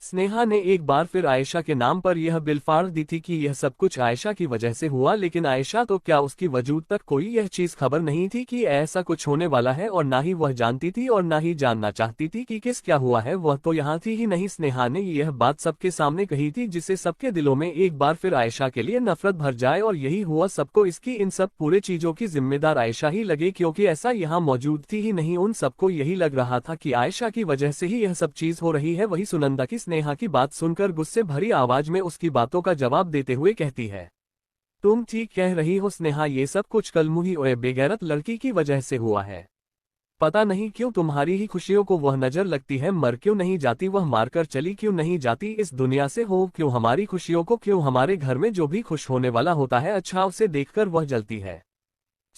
Speaker 1: स्नेहा ने एक बार फिर आयशा के नाम पर यह बिल फाड़ दी थी कि यह सब कुछ आयशा की वजह से हुआ, लेकिन आयशा तो क्या उसकी वजूद तक कोई यह चीज खबर नहीं थी कि ऐसा कुछ होने वाला है, और ना ही वह जानती थी और ना ही जानना चाहती थी कि किस क्या हुआ है, वह तो यहाँ थी ही नहीं। स्नेहा ने यह बात सबके सामने कही थी जिससे सबके दिलों में एक बार फिर आयशा के लिए नफरत भर जाए, और यही हुआ, सबको इसकी इन सब पूरे चीजों की जिम्मेदार आयशा ही लगे, क्योंकि ऐसा यहाँ मौजूद थी ही नहीं, उन सबको यही लग रहा था कि आयशा की वजह से ही यह सब चीज हो रही है। वही सुनंदा की स्नेहा की बात सुनकर गुस्से भरी आवाज में उसकी बातों का जवाब देते हुए कहती है, तुम ठीक कह रही हो स्नेहा, ये सब कुछ कल मुही और बेगैरत लड़की की वजह से हुआ है, पता नहीं क्यों तुम्हारी ही खुशियों को वह नजर लगती है, मर क्यों नहीं जाती वह, मारकर चली क्यों नहीं जाती इस दुनिया से, हो क्यों हमारी खुशियों को, क्यों हमारे घर में जो भी खुश होने वाला होता है अच्छा उसे देखकर वह जलती है।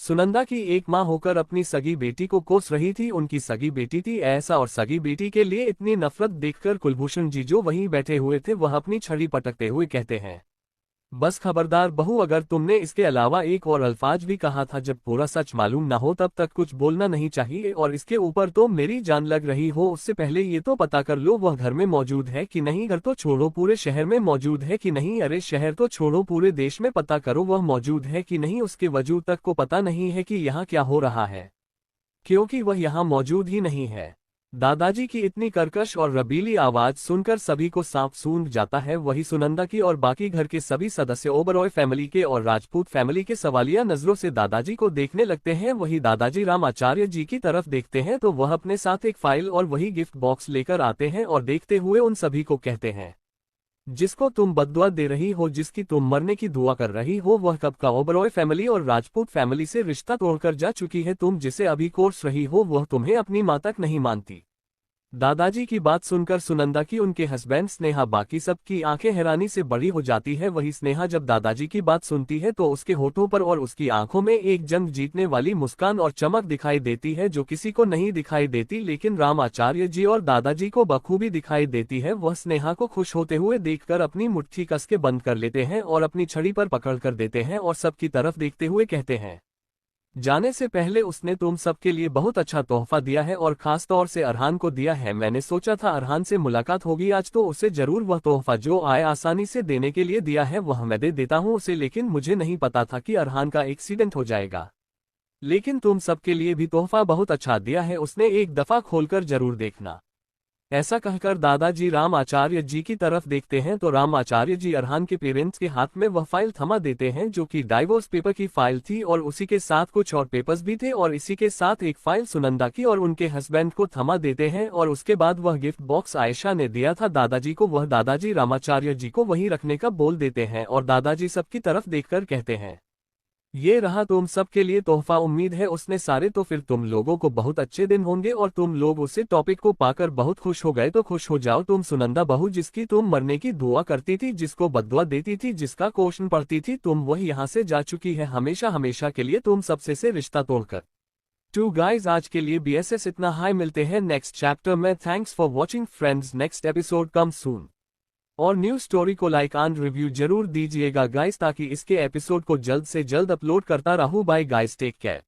Speaker 1: सुनंदा की एक माँ होकर अपनी सगी बेटी को कोस रही थी, उनकी सगी बेटी थी ऐसा, और सगी बेटी के लिए इतनी नफरत देखकर कुलभूषण जी जो वहीं बैठे हुए थे वह अपनी छड़ी पटकते हुए कहते हैं, बस खबरदार बहू, अगर तुमने इसके अलावा एक और अल्फाज भी कहा था जब पूरा सच मालूम ना हो तब तक कुछ बोलना नहीं चाहिए, और इसके ऊपर तो मेरी जान लग रही हो उससे पहले ये तो पता कर लो वह घर में मौजूद है कि नहीं, घर तो छोड़ो पूरे शहर में मौजूद है कि नहीं, अरे शहर तो छोड़ो पूरे देश में पता करो वह मौजूद है कि नहीं, उसके वजूद तक को पता नहीं है कि यहाँ क्या हो रहा है, क्योंकि वह यहाँ मौजूद ही नहीं है। दादाजी की इतनी कर्कश और रबीली आवाज सुनकर सभी को सांप सूंघ जाता है, वही सुनंदा की और बाकी घर के सभी सदस्य ओबरॉय फैमिली के और राजपूत फैमिली के सवालिया नजरों से दादाजी को देखने लगते हैं। वही दादाजी राम आचार्य जी की तरफ देखते हैं तो वह अपने साथ एक फाइल और वही गिफ्ट बॉक्स लेकर आते हैं और देखते हुए उन सभी को कहते हैं, जिसको तुम बद्दुआ दे रही हो, जिसकी तुम मरने की दुआ कर रही हो, वह कब का ओबरॉय फैमिली और राजपूत फैमिली से रिश्ता तोड़कर जा चुकी है, तुम जिसे अभी कोर्स रही हो वह तुम्हें अपनी मां तक नहीं मानती। दादाजी की बात सुनकर सुनंदा की, उनके हस्बैंड स्नेहा, बाकी सब की आंखें हैरानी से बड़ी हो जाती है। वही स्नेहा जब दादाजी की बात सुनती है तो उसके होठों पर और उसकी आंखों में एक जंग जीतने वाली मुस्कान और चमक दिखाई देती है जो किसी को नहीं दिखाई देती, लेकिन राम आचार्य जी और दादाजी को बखूबी दिखाई देती है। वह स्नेहा को खुश होते हुए देखकर अपनी मुट्ठी कस के बंद कर लेते हैं और अपनी छड़ी पर पकड़ कर देते हैं और सबकी तरफ देखते हुए कहते हैं, जाने से पहले उसने तुम सबके लिए बहुत अच्छा तोहफा दिया है और खास तौर से अरहान को दिया है। मैंने सोचा था अरहान से मुलाकात होगी आज तो उसे जरूर वह तोहफा जो आए आसानी से देने के लिए दिया है वह मैं दे देता हूँ उसे, लेकिन मुझे नहीं पता था कि अरहान का एक्सीडेंट हो जाएगा, लेकिन तुम सबके लिए भी तोहफा बहुत अच्छा दिया है, उसने एक दफा खोलकर जरूर देखना। ऐसा कहकर दादाजी राम आचार्य जी की तरफ देखते हैं तो राम आचार्य जी अरहान के पेरेंट्स के हाथ में वह फाइल थमा देते हैं जो कि डाइवोर्स पेपर की फाइल थी और उसी के साथ कुछ और पेपर्स भी थे, और इसी के साथ एक फाइल सुनंदा की और उनके हस्बैंड को थमा देते हैं। और उसके बाद वह गिफ्ट बॉक्स आयशा ने दिया था दादाजी को, वह दादाजी रामाचार्य जी को वहीं रखने का बोल देते हैं और दादाजी सबकी तरफ देखकर कहते हैं, ये रहा तुम सबके लिए तोहफा, उम्मीद है उसने सारे तो फिर तुम लोगों को बहुत अच्छे दिन होंगे और तुम लोग उसे टॉपिक को पाकर बहुत खुश हो गए तो खुश हो जाओ। तुम सुनंदा बहू जिसकी तुम मरने की दुआ करती थी, जिसको बद्दुआ देती थी, जिसका क्वेश्चन पढ़ती थी, तुम वह यहाँ से जा चुकी है हमेशा हमेशा के लिए, तुम सबसे से रिश्ता तोड़कर। टू गाइज आज के लिए BSS इतना हाई, मिलते हैं नेक्स्ट चैप्टर में। Thanks for watching friends, next episode come soon. और न्यू स्टोरी को लाइक एंड रिव्यू जरूर दीजिएगा गाइस ताकि इसके एपिसोड को जल्द से जल्द अपलोड करता रहूं। Bye guys, take care.